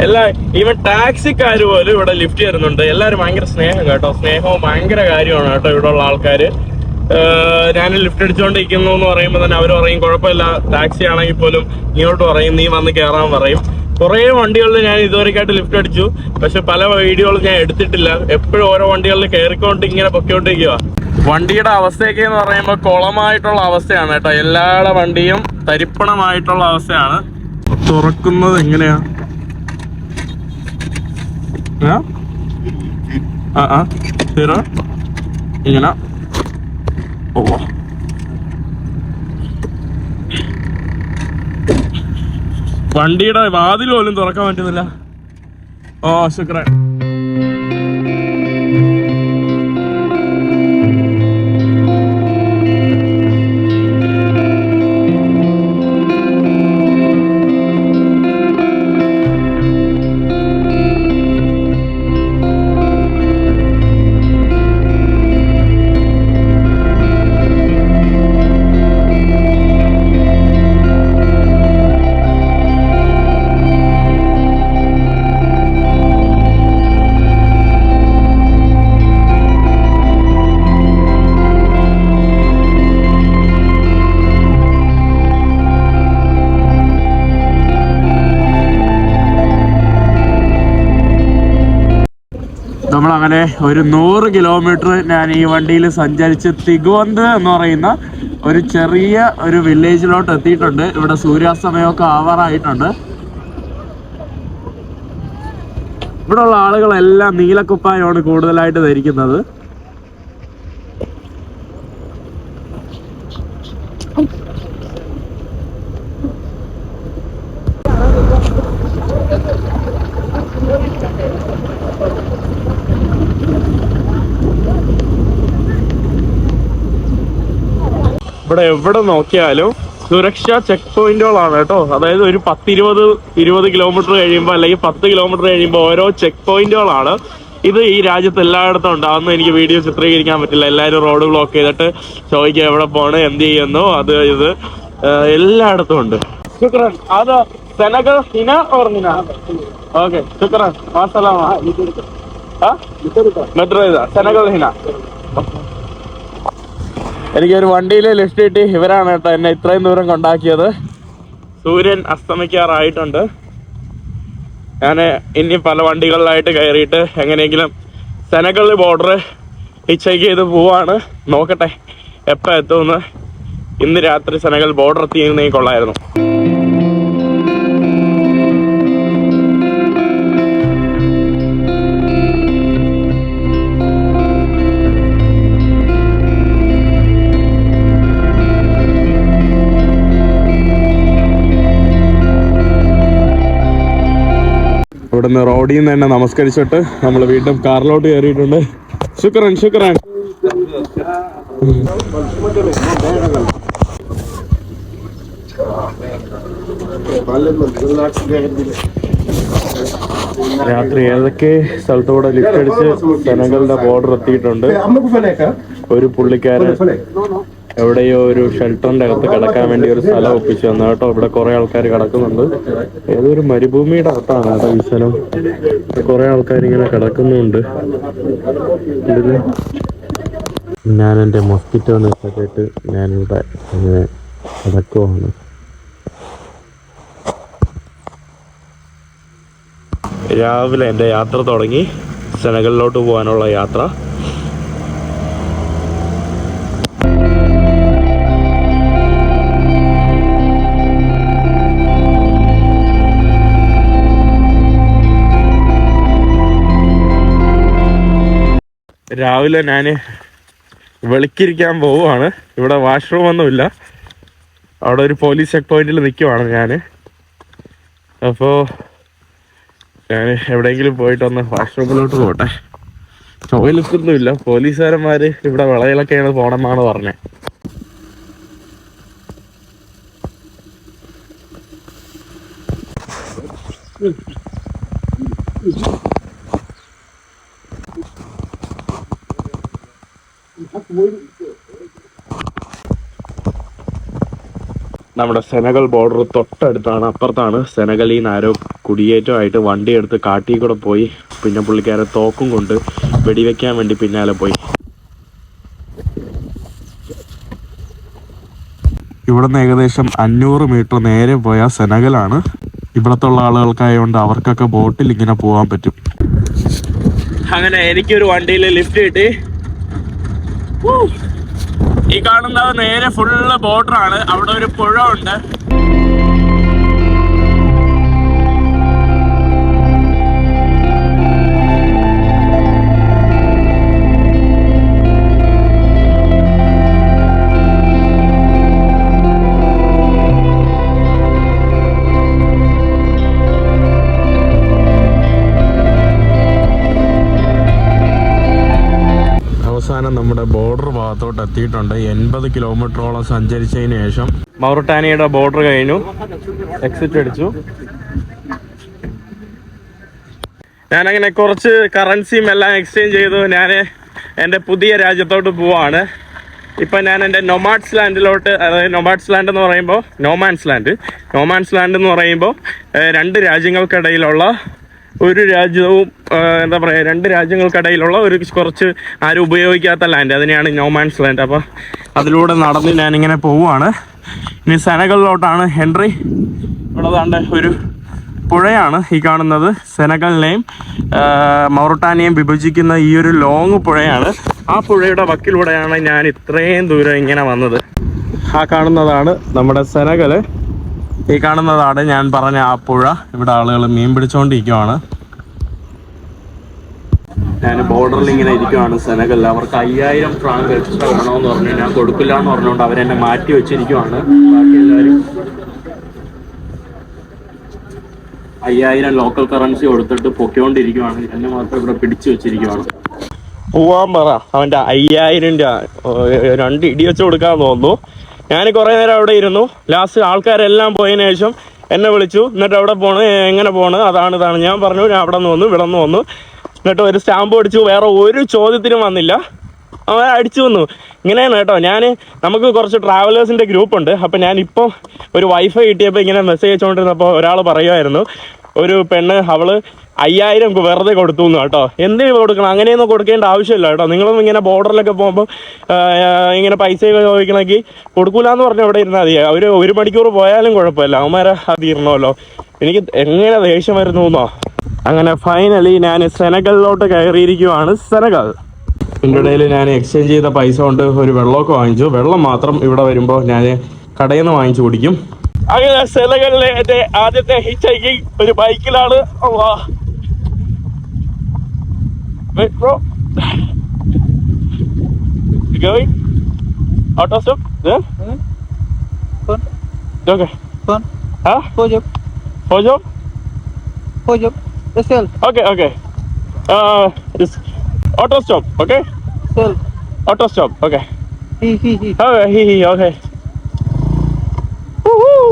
എല്ലാ ഈവൻ ടാക്സിക്കാർ പോലും ഇവിടെ ലിഫ്റ്റ് തരുന്നുണ്ട്. എല്ലാവരും ഭയങ്കര സ്നേഹം കേട്ടോ. സ്നേഹവും ഭയങ്കര കാര്യമാണ് കേട്ടോ ഇവിടെ ഉള്ള ആൾക്കാർ. ഞാൻ ലിഫ്റ്റ് അടിച്ചുകൊണ്ടിരിക്കുന്നു എന്ന് പറയുമ്പോൾ തന്നെ അവർ പറയും കുഴപ്പമില്ല, ടാക്സി ആണെങ്കിൽ പോലും ഇങ്ങോട്ട് പറയും, നീ വന്ന് കയറാൻ പറയും. കുറേ വണ്ടികളിൽ ഞാൻ ഇതുവരെയായിട്ട് ലിഫ്റ്റ് അടിച്ചു, പക്ഷെ പല വീഡിയോകളും ഞാൻ എടുത്തിട്ടില്ല. എപ്പോഴും ഓരോ വണ്ടികളിൽ കയറിക്കൊണ്ട് ഇങ്ങനെ പൊക്കിക്കൊണ്ടിരിക്കുക. വണ്ടിയുടെ അവസ്ഥയൊക്കെ എന്ന് പറയുമ്പോൾ കുളമായിട്ടുള്ള അവസ്ഥയാണ് കേട്ടോ. എല്ലാവരുടെ വണ്ടിയും തരിപ്പണമായിട്ടുള്ള അവസ്ഥയാണ്. തുറക്കുന്നത് എങ്ങനെയാ? ഇങ്ങനെ. ഓ, വണ്ടിയുടെ വാതിൽ പോലും തുറക്കാൻ പറ്റുന്നില്ല. ഓ ശുക്രാൻ. നമ്മളങ്ങനെ ഒരു 100 കിലോമീറ്റർ ഞാൻ ഈ വണ്ടിയിൽ സഞ്ചരിച്ച് തിഗ്വന്ത് എന്ന് പറയുന്ന ഒരു ചെറിയ ഒരു വില്ലേജിലോട്ട് എത്തിയിട്ടുണ്ട്. ഇവിടെ സൂര്യാസ്തമയമൊക്കെ ആവാറായിട്ടുണ്ട്. ഇവിടെ ഉള്ള ആളുകളെല്ലാം നീലക്കുപ്പായമാണ് കൂടുതലായിട്ട് ധരിക്കുന്നത്. ഇവിടെ എവിടെ നോക്കിയാലും സുരക്ഷാ ചെക്ക് പോയിന്റുകളാണ് കേട്ടോ. അതായത് ഒരു 10-20 കിലോമീറ്റർ കഴിയുമ്പോൾ അല്ലെങ്കിൽ 10 കിലോമീറ്റർ കഴിയുമ്പോൾ ഓരോ ചെക്ക് പോയിന്റുകളാണ്. ഇത് ഈ രാജ്യത്ത് എല്ലായിടത്തും ഉണ്ട്. അതൊന്നും എനിക്ക് വീഡിയോ ചിത്രീകരിക്കാൻ പറ്റില്ല. എല്ലാവരും റോഡ് ബ്ലോക്ക് ചെയ്തിട്ട് ചോദിക്കുക എവിടെ പോകണം, എന്ത് ചെയ്യുന്നു, അത് ഇത് എല്ലായിടത്തും ഉണ്ട്. ശുക്രൻ. അത് Senegal Hina or Hina? Okay ശുക്രൻ. മെട്രോ ഇതാ സെനഗൽ ഹിന. എനിക്കൊരു വണ്ടിയിൽ ലിഫ്റ്റ് കിട്ടി. ഇവരാണ് കേട്ടോ എന്നെ ഇത്രയും ദൂരം കൊണ്ടാക്കിയത്. സൂര്യൻ അസ്തമിക്കാറായിട്ടുണ്ട്. ഞാൻ ഇനി പല വണ്ടികളിലായിട്ട് കയറിയിട്ട് എങ്ങനെയെങ്കിലും സെനഗൽ ബോർഡർ ഹിച്ചൈക്ക് ചെയ്ത് പോവാണ്. നോക്കട്ടെ എപ്പോൾ എത്തുമെന്ന്. ഇന്ന് രാത്രി സെനഗൽ ബോർഡർ എത്തിയിരുന്നെങ്കിൽ കൊള്ളായിരുന്നു. ഇവിടുന്ന് റോഡിൽ നിന്ന് തന്നെ നമസ്കരിച്ചിട്ട് നമ്മൾ വീണ്ടും കാറിലോട്ട് കയറിയിട്ടുണ്ട്. ശുക്രൻ ശുക്രൻ. രാത്രി ഏതൊക്കെ സ്ഥലത്തൂടെ ലിഫ്റ്റ് അടിച്ച് സെനഗലിന്റെ ബോർഡർ എത്തിയിട്ടുണ്ട്. ഒരു പുള്ളിക്കാരൻ എവിടെയോ ഒരു ഷെൽട്ടറിന്റെ അകത്ത് കിടക്കാൻ വേണ്ടി ഒരു സ്ഥലം ഒപ്പിച്ചു തന്നു കേട്ടോ. ഇവിടെ കുറെ ആൾക്കാർ കിടക്കുന്നുണ്ട്. ഏതൊരു മരുഭൂമിയുടെ അകത്താണ് കേട്ടോ ഈ സ്ഥലം. കുറെ ആൾക്കാർ ഇങ്ങനെ കിടക്കുന്നുണ്ട്. ഞാൻ എൻ്റെ മൊസ്കിറ്റോ നെറ്റൊക്കെ ഇട്ട് ഞാനിവിടെ ഇങ്ങനെ കിടക്കുവാണ്. രാവിലെ എൻ്റെ യാത്ര തുടങ്ങി. സെനഗലിലോട്ട് പോകാനുള്ള യാത്ര. രാവിലെ ഞാൻ വെളുക്കിരിക്കാൻ പോവുകയാണ്. ഇവിടെ വാഷ്റൂം ഒന്നുമില്ല. അവിടെ ഒരു പോലീസ് ചെക്ക് പോയിന്റിൽ നിൽക്കുവാണ് ഞാൻ. അപ്പോൾ ഞാൻ എവിടെയെങ്കിലും പോയിട്ടൊന്ന് വാഷ്റൂമിലോട്ട് പോട്ടെ. ടോയ്ലറ്റ് ഒന്നും ഇല്ല. പോലീസുകാരന്മാർ ഇവിടെ വിളയിലൊക്കെയാണ് പോകണമെന്നാണ് പറഞ്ഞത്. നമ്മുടെ സെനഗൽ ബോർഡർ തൊട്ടടുത്താണ്, അപ്പുറത്താണ്. സെനഗലിൽ നിന്ന് ആരോ കുടിയേറ്റമായിട്ട് വണ്ടി എടുത്ത് കാട്ടിൽ കൂടെ പോയി. പിന്നെ പുള്ളിക്കാരെ തോക്കും കൊണ്ട് വെടിവെക്കാൻ വേണ്ടി പിന്നാലെ പോയി. ഇവിടുന്ന് ഏകദേശം 500 മീറ്റർ നേരെ പോയാൽ സെനഗലാണ്. ഇവിടത്തുള്ള ആളുകൾക്കായതുകൊണ്ട് അവർക്കൊക്കെ ബോട്ടിൽ ഇങ്ങനെ പോകാൻ പറ്റും. അങ്ങനെ എനിക്കൊരു വണ്ടിയിൽ ലിഫ്റ്റ് കിട്ടി. ഈ കാണുന്നത് നേരെ ഫുള്ള് ബോർഡറാണ്. അവിടെ ഒരു പുഴ ഉണ്ട്. അവസാനം നമ്മുടെ ബോർഡർ ഭാഗത്തോട്ട് എത്തിയിട്ടുണ്ട്. 80 കിലോമീറ്ററോളം സഞ്ചരിച്ചതിന് ശേഷം മൗറിട്ടാനിയയുടെ ബോർഡർ കഴിഞ്ഞു. എക്സിറ്റ് അടിച്ചു. ഞാനങ്ങനെ കുറച്ച് കറൻസിയും എല്ലാം എക്സ്ചേഞ്ച് ചെയ്തു. ഞാൻ എൻ്റെ പുതിയ രാജ്യത്തോട്ട് പോവാണ്. ഇപ്പം ഞാൻ എൻ്റെ നൊമാഡ്സ് ലാൻഡിലോട്ട്, അതായത് നൊമാഡ്സ് ലാൻഡ് എന്ന് പറയുമ്പോൾ നോമാൻസ് ലാൻഡ് എന്ന് പറയുമ്പോൾ 2 രാജ്യങ്ങൾക്കിടയിലുള്ള ഒരു രാജ്യവും എന്താ പറയുക, 2 രാജ്യങ്ങൾക്കിടയിലുള്ള ഒരു കുറച്ച് ആരും ഉപയോഗിക്കാത്ത ലാൻഡ്, അതിനെയാണ് നോമാൻസ് ലാൻഡ്. അപ്പോൾ അതിലൂടെ നടന്ന് ഞാനിങ്ങനെ പോവുകയാണ്. ഇനി സെനഗലിലോട്ടാണ് എൻട്രി. ഇവിടെ ദാണ്ട് ഒരു പുഴയാണ് ഈ കാണുന്നത്. സെനഗലിനെയും മൗറിട്ടാനിയയും വിഭജിക്കുന്ന ഈ ഒരു ലോങ് പുഴയാണ്. ആ പുഴയുടെ വക്കിലൂടെയാണ് ഞാൻ ഇത്രയും ദൂരം ഇങ്ങനെ വന്നത്. ആ കാണുന്നതാണ് നമ്മുടെ സെനഗൽ. ഈ കാണുന്നതാണ് ഞാൻ പറഞ്ഞ ആ പുഴ. ഇവിടെ ആളുകൾ മീൻ പിടിച്ചുകൊണ്ടിരിക്കുവാണ്. ഞാൻ ബോർഡറിൽ ഇങ്ങനെ ഇരിക്കുവാണ് സെനഗലിൽ. അവർക്ക് 5000 ഫ്രാങ്ക് എക്സ്ട്രാ വേണമെന്ന് പറഞ്ഞു. ഞാൻ കൊടുക്കില്ല എന്ന് പറഞ്ഞുകൊണ്ട് അവരെന്നെ മാറ്റി വെച്ചിരിക്കുവാണ്. ബാക്കി എല്ലാവരും 5000 ലോക്കൽ കറൻസി കൊടുത്തിട്ട് പൊക്കിക്കൊണ്ടിരിക്കുവാണ്. എന്നെ മാത്രം ഇവിടെ പിടിച്ചു വെച്ചിരിക്കുവാണ്. പോവാൻ പറ, അവൻ്റെ 5000 രൂപ 2 ഇടി വെച്ച് കൊടുക്കാമെന്ന് തോന്നുന്നു. ഞാൻ കുറേ നേരം അവിടെ ഇരുന്നു. ലാസ്റ്റ് ആൾക്കാരെല്ലാം പോയതിനു ശേഷം എന്നെ വിളിച്ചു. എന്നിട്ട് എവിടെ പോണ്, എങ്ങനെ പോണ്, ഇതാണ്. ഞാൻ പറഞ്ഞു ഞാൻ അവിടെ നിന്ന് വന്നു, ഇവിടെ നിന്ന് വന്നു. എന്നിട്ട് ഒരു സ്റ്റാമ്പ് അടിച്ചു. വേറെ ഒരു ചോദ്യത്തിനും വന്നില്ല, അവൻ അടിച്ചു വന്നു. ഇങ്ങനെയാണ് കേട്ടോ. നമുക്ക് കുറച്ച് ട്രാവലേഴ്സിൻ്റെ ഗ്രൂപ്പുണ്ട്. അപ്പം ഞാനിപ്പോൾ ഒരു വൈഫൈ കിട്ടിയപ്പോൾ ഇങ്ങനെ മെസ്സേജ് അയച്ചുകൊണ്ടിരുന്നപ്പോൾ ഒരാൾ പറയുമായിരുന്നു, ഒരു പെണ്ണ് അവള് 5000 വെറുതെ കൊടുത്തു എന്ന് കേട്ടോ. എന്തിനു കൊടുക്കണം? അങ്ങനെയൊന്നും കൊടുക്കേണ്ട ആവശ്യമില്ല കേട്ടോ. നിങ്ങളൊന്നും ഇങ്ങനെ ബോർഡറിലൊക്കെ പോകുമ്പോൾ ഇങ്ങനെ പൈസയൊക്കെ ചോദിക്കണമെങ്കിൽ കൊടുക്കൂലെന്ന് പറഞ്ഞാൽ ഇവിടെ ഇരുന്നാൽ മതി. അവർ 1 മണിക്കൂർ പോയാലും കുഴപ്പമില്ല, അവന്മാരെ അത് ഇരുന്നല്ലോ. എനിക്ക് എങ്ങനെ ദേഷ്യം വരുന്നു എന്നോ. അങ്ങനെ ഫൈനലി ഞാൻ സെനഗലിലോട്ട് കയറിയിരിക്കുവാണ്. സെനഗൽ. ഇതിൻ്റെ ഇടയിൽ ഞാൻ എക്സ്ചേഞ്ച് ചെയ്ത പൈസ കൊണ്ട് ഒരു വെള്ളമൊക്കെ വാങ്ങിച്ചു. വെള്ളം മാത്രം ഇവിടെ വരുമ്പോൾ ഞാൻ കടയിൽ നിന്ന് വാങ്ങിച്ചു കുടിക്കും. അങ്ങനെ സെനഗലിലെ എൻ്റെ ആദ്യത്തെ ഹിച്ച് ഹൈക്കിംഗ് ഒരു ബൈക്കിലാണ്. Wait, bro. You going? Auto stop? Yeah? Phone. Okay. Phone. Huh? For job. For job? For job. Sell. Okay. It's auto stop, okay? Sell. Auto stop, okay. He. Okay, he, okay. Woohoo!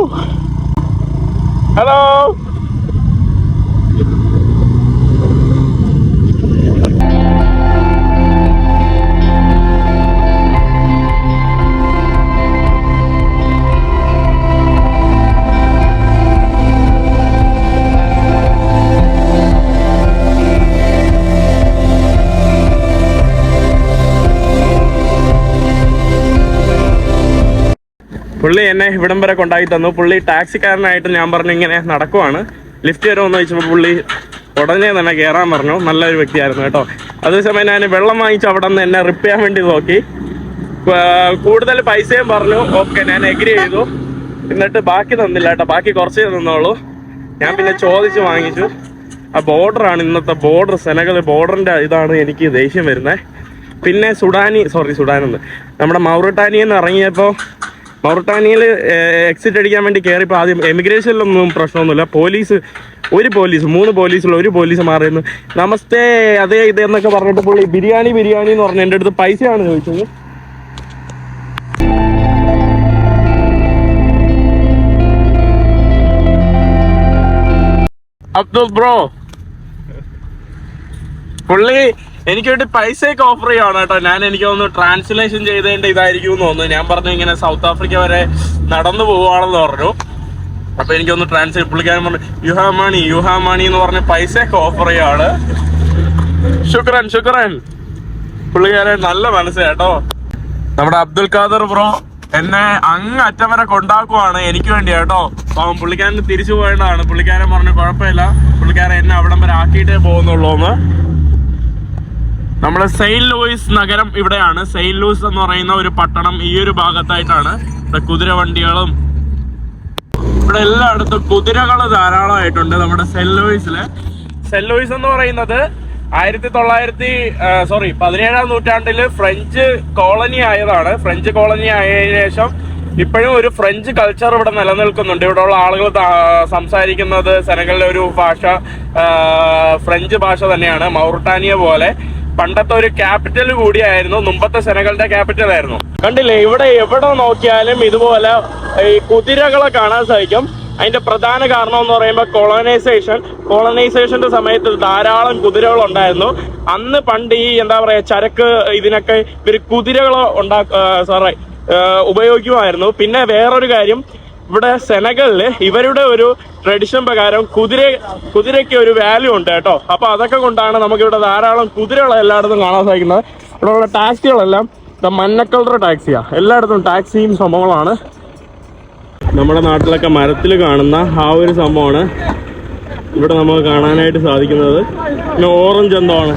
Hello! പുള്ളി എന്നെ ഇവിടം വരെ കൊണ്ടാക്കി തന്നു. പുള്ളി ടാക്സിക്കാരനായിട്ട് ഞാൻ പറഞ്ഞു ഇങ്ങനെ നടക്കുവാണ്, ലിഫ്റ്റ് തരുമെന്ന് ചോദിച്ചപ്പോൾ പുള്ളി ഉടനെ തന്നെ കയറാൻ പറഞ്ഞു. നല്ലൊരു വ്യക്തിയായിരുന്നു കേട്ടോ. അതേസമയം ഞാൻ വെള്ളം വാങ്ങിച്ച് അവിടെ നിന്ന് എന്നെ റിപ്പ് ചെയ്യാൻ വേണ്ടി നോക്കി. കൂടുതൽ പൈസയും പറഞ്ഞു. ഓക്കെ, ഞാൻ എഗ്രി ചെയ്തു. എന്നിട്ട് ബാക്കി തന്നില്ല കേട്ടോ. ബാക്കി കുറച്ചേ തന്നോളൂ. ഞാൻ പിന്നെ ചോദിച്ച് വാങ്ങിച്ചു. ആ ബോർഡറാണ് ഇന്നത്തെ ബോർഡർ. സെനഗൽ ബോർഡറിൻ്റെ ഇതാണ് എനിക്ക് ദേഷ്യം വരുന്നത്. പിന്നെ സുഡാനെന്ന് നമ്മുടെ മൗറിട്ടാനിയിൽ നിന്ന് ഇറങ്ങിയപ്പോൾ, മൗറിട്ടാനിയയിൽ എക്സിറ്റ് അടിക്കാൻ വേണ്ടി കയറിയപ്പോൾ ആദ്യം എമിഗ്രേഷനിലൊന്നും പ്രശ്നമൊന്നുമില്ല. ഒരു പോലീസ് 3 പോലീസുള്ള ഒരു പോലീസ് മാറിയിരുന്നു. നമസ്തേ അതേ ഇതെന്നൊക്കെ പറഞ്ഞിട്ട് പുള്ളി ബിരിയാണി എന്ന് പറഞ്ഞ് എൻ്റെ അടുത്ത് പൈസയാണ് ചോദിച്ചത്. അബ്ദുൽ ബ്രോ, പുള്ളി എനിക്ക് വേണ്ടി പൈസയൊക്കെ ഓഫർ ചെയ്യുവാണ് കേട്ടോ. എനിക്ക് തോന്നുന്നു ട്രാൻസ്ലേഷൻ ചെയ്തതിന്റെ ഇതായിരിക്കും എന്ന് തോന്നുന്നു. ഞാൻ പറഞ്ഞു ഇങ്ങനെ സൗത്ത് ആഫ്രിക്ക വരെ നടന്നു പോവുകയാണെന്ന് പറഞ്ഞു. അപ്പൊ എനിക്കൊന്ന് ട്രാൻസ്ലേറ്റ് പുള്ളിക്കാരൻ പറഞ്ഞു യു ഹാവ് മണി എന്ന് പറഞ്ഞ് പൈസയൊക്കെ ഓഫർ ചെയ്യാണ്. ശുക്രൻ പുള്ളിക്കാരൻ നല്ല മനസ്സ് കേട്ടോ. നമ്മുടെ അബ്ദുൽ ഖാദർ ബ്രോ എന്നെ അങ്ങ് അറ്റം വരെ കൊണ്ടാക്കുവാണ് എനിക്ക് വേണ്ടി കേട്ടോ. അപ്പം പുള്ളിക്കാരൻ തിരിച്ചു പോയേണ്ടതാണ്. പുള്ളിക്കാരൻ പറഞ്ഞു കുഴപ്പമില്ല, പുള്ളിക്കാരൻ എന്നെ അവിടം വരെ ആക്കിയിട്ടേ പോകുന്നുള്ളൂ എന്ന്. നമ്മുടെ സെയിന്റ് ലൂയിസ് നഗരം ഇവിടെയാണ്. സെയിന്റ് ലൂയിസ് എന്ന് പറയുന്ന ഒരു പട്ടണം ഈ ഒരു ഭാഗത്തായിട്ടാണ്. ഇവിടെ കുതിര വണ്ടികളും ഇവിടെ എല്ലായിടത്തും കുതിരകൾ ധാരാളമായിട്ടുണ്ട്. നമ്മുടെ സെന്റ് ലൂയിസ് എന്ന് പറയുന്നത് 17ാം നൂറ്റാണ്ടില് ഫ്രഞ്ച് കോളനി ആയതാണ്. ഫ്രഞ്ച് കോളനി ആയതിനു ശേഷം ഇപ്പോഴും ഒരു ഫ്രഞ്ച് കൾച്ചർ ഇവിടെ നിലനിൽക്കുന്നുണ്ട്. ഇവിടെ ഉള്ള ആളുകൾ സംസാരിക്കുന്നത് സെനഗലിലെ ഒരു ഭാഷ ഫ്രഞ്ച് ഭാഷ തന്നെയാണ്. മൗറിട്ടാനിയ പോലെ പണ്ടത്തെ ഒരു ക്യാപിറ്റൽ കൂടിയായിരുന്നു. മുമ്പത്തെ സെനഗലിന്റെ ക്യാപിറ്റൽ ആയിരുന്നു. കണ്ടില്ലേ, ഇവിടെ എവിടെ നോക്കിയാലും ഇതുപോലെ ഈ കുതിരകളെ കാണാൻ സാധിക്കും. അതിന്റെ പ്രധാന കാരണം എന്ന് പറയുമ്പോൾ കോളനൈസേഷന്റെ സമയത്ത് ധാരാളം കുതിരകൾ ഉണ്ടായിരുന്നു. അന്ന് പണ്ട് ഈ എന്താ പറയാ ചരക്ക് ഇതിനൊക്കെ ഇവർ കുതിരകൾ ഉപയോഗിക്കുമായിരുന്നു. പിന്നെ വേറൊരു കാര്യം, ഇവിടെ സെനഗലില് ഇവരുടെ ഒരു ട്രഡിഷൻ പ്രകാരം കുതിരയ്ക്ക് ഒരു വാല്യൂ ഉണ്ട് കേട്ടോ. അപ്പൊ അതൊക്കെ കൊണ്ടാണ് നമുക്കിവിടെ ധാരാളം കുതിരകൾ എല്ലായിടത്തും കാണാൻ സാധിക്കുന്നത്. ഇവിടെ ഉള്ള ടാക്സികളെല്ലാം മഞ്ഞ കളർ ടാക്സിയാ. എല്ലായിടത്തും ടാക്സിയും സംഭവങ്ങളാണ്. നമ്മുടെ നാട്ടിലൊക്കെ മരത്തിൽ കാണുന്ന ആ ഒരു സംഭവമാണ് ഇവിടെ നമുക്ക് കാണാനായിട്ട് സാധിക്കുന്നത്. പിന്നെ ഓറഞ്ച് എന്താണ്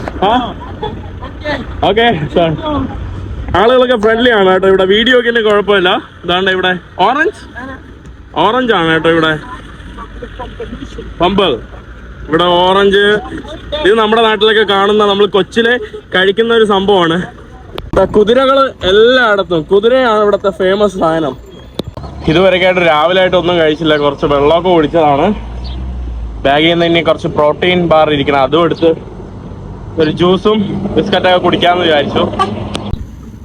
ഓക്കെ സാർ, ആളുകളൊക്കെ ഫ്രണ്ട്ലി ആണ് കേട്ടോ. ഇവിടെ വീഡിയോക്കിന് കുഴപ്പമില്ല. ഇതാണ്ട് ഇവിടെ ഓറഞ്ച് ആണ് കേട്ടോ. ഇവിടെ പമ്പൽ, ഇവിടെ ഓറഞ്ച്. ഇത് നമ്മുടെ നാട്ടിലൊക്കെ കാണുന്ന, നമ്മൾ കൊച്ചിലെ കഴിക്കുന്ന ഒരു സംഭവമാണ്. കുതിരകള് എല്ലായിടത്തും, കുതിരയാണ് ഇവിടുത്തെ ഫേമസ് സാധനം. ഇതുവരെയായിട്ട് രാവിലെ ആയിട്ട് ഒന്നും കഴിച്ചില്ല. കുറച്ച് വെള്ളമൊക്കെ കുടിച്ചതാണ്. ബാഗിൽ നിന്ന് ഇനി കുറച്ച് പ്രോട്ടീൻ ബാർ ഇരിക്കണം, അതും എടുത്ത് ഒരു ജ്യൂസും ബിസ്ക്കറ്റൊക്കെ കുടിക്കാമെന്ന് വിചാരിച്ചു.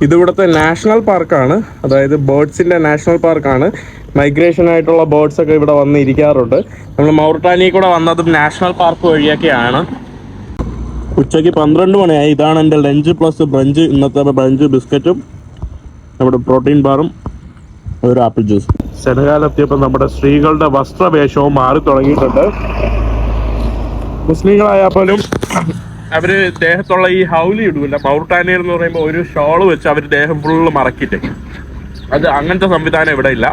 ഇതിവിടുത്തെ നാഷണൽ പാർക്കാണ്, അതായത് ബേർഡ്സിന്റെ നാഷണൽ പാർക്കാണ്. മൈഗ്രേഷൻ ആയിട്ടുള്ള ബേർഡ്സ് ഒക്കെ ഇവിടെ വന്ന് ഇരിക്കാറുണ്ട്. നമ്മൾ മൗറിട്ടാനിയിൽ കൂടെ വന്നതും നാഷണൽ പാർക്ക് വഴിയൊക്കെയാണ്. ഉച്ചയ്ക്ക് 12 മണിയായി. ഇതാണ് എൻ്റെ ലഞ്ച് പ്ലസ് ബ്രഞ്ച്. ഇന്നത്തെ ബ്രഞ്ച് ബിസ്ക്കറ്റും നമ്മുടെ പ്രോട്ടീൻ ബാറും ഒരു ആപ്പിൾ ജ്യൂസ്. സെനഗാലെത്തിയപ്പോൾ നമ്മുടെ സ്ത്രീകളുടെ വസ്ത്രവേഷവും മാറി തുടങ്ങിയിട്ടുണ്ട്. മുസ്ലിങ്ങളായാൽ പോലും അവര് ദേഹത്തുള്ള ഈ ഹൗലി ഇടുമില്ല. മൗറിട്ടാനിയയിൽ എന്ന് പറയുമ്പോൾ ഒരു ഷോള് വെച്ച് അവർ ദേഹം ഫുള്ള് മറക്കിട്ട്, അത് അങ്ങനത്തെ സംവിധാനം ഇവിടെ ഇല്ല.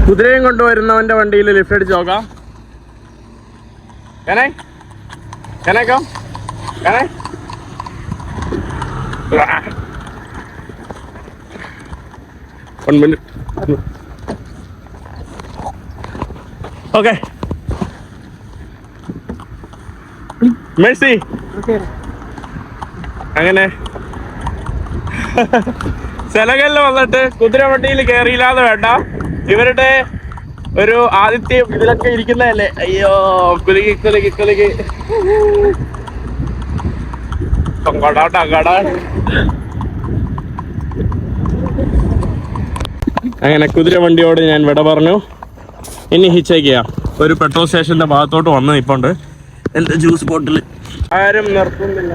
കുതിരയും കൊണ്ടുവരുന്നവന്റെ വണ്ടിയിൽ ലിഫ്റ്റ് അടിച്ച് നോക്കാം. Okay Mercy. അങ്ങനെ സെനഗലിൽ വന്നിട്ട് കുതിര വണ്ടിയിൽ കയറിയില്ലാതെ വേണ്ട, ഇവരുടെ ഒരു ആദിത്യം ഇതിലൊക്കെ ഇരിക്കുന്നതല്ലേ. അയ്യോ കുലുകി അങ്ങനെ കുതിര വണ്ടിയോട് ഞാൻ വിട പറഞ്ഞു. ഇനി ഹിച്ചേക്ക് ചെയ്യാം. ഒരു പെട്രോൾ സ്റ്റേഷന്റെ ഭാഗത്തോട്ട് വന്ന് നിൽപ്പുണ്ട്. എന്റെ ജ്യൂസ് ബോട്ടിൽ ആരും നിർത്തുന്നില്ല.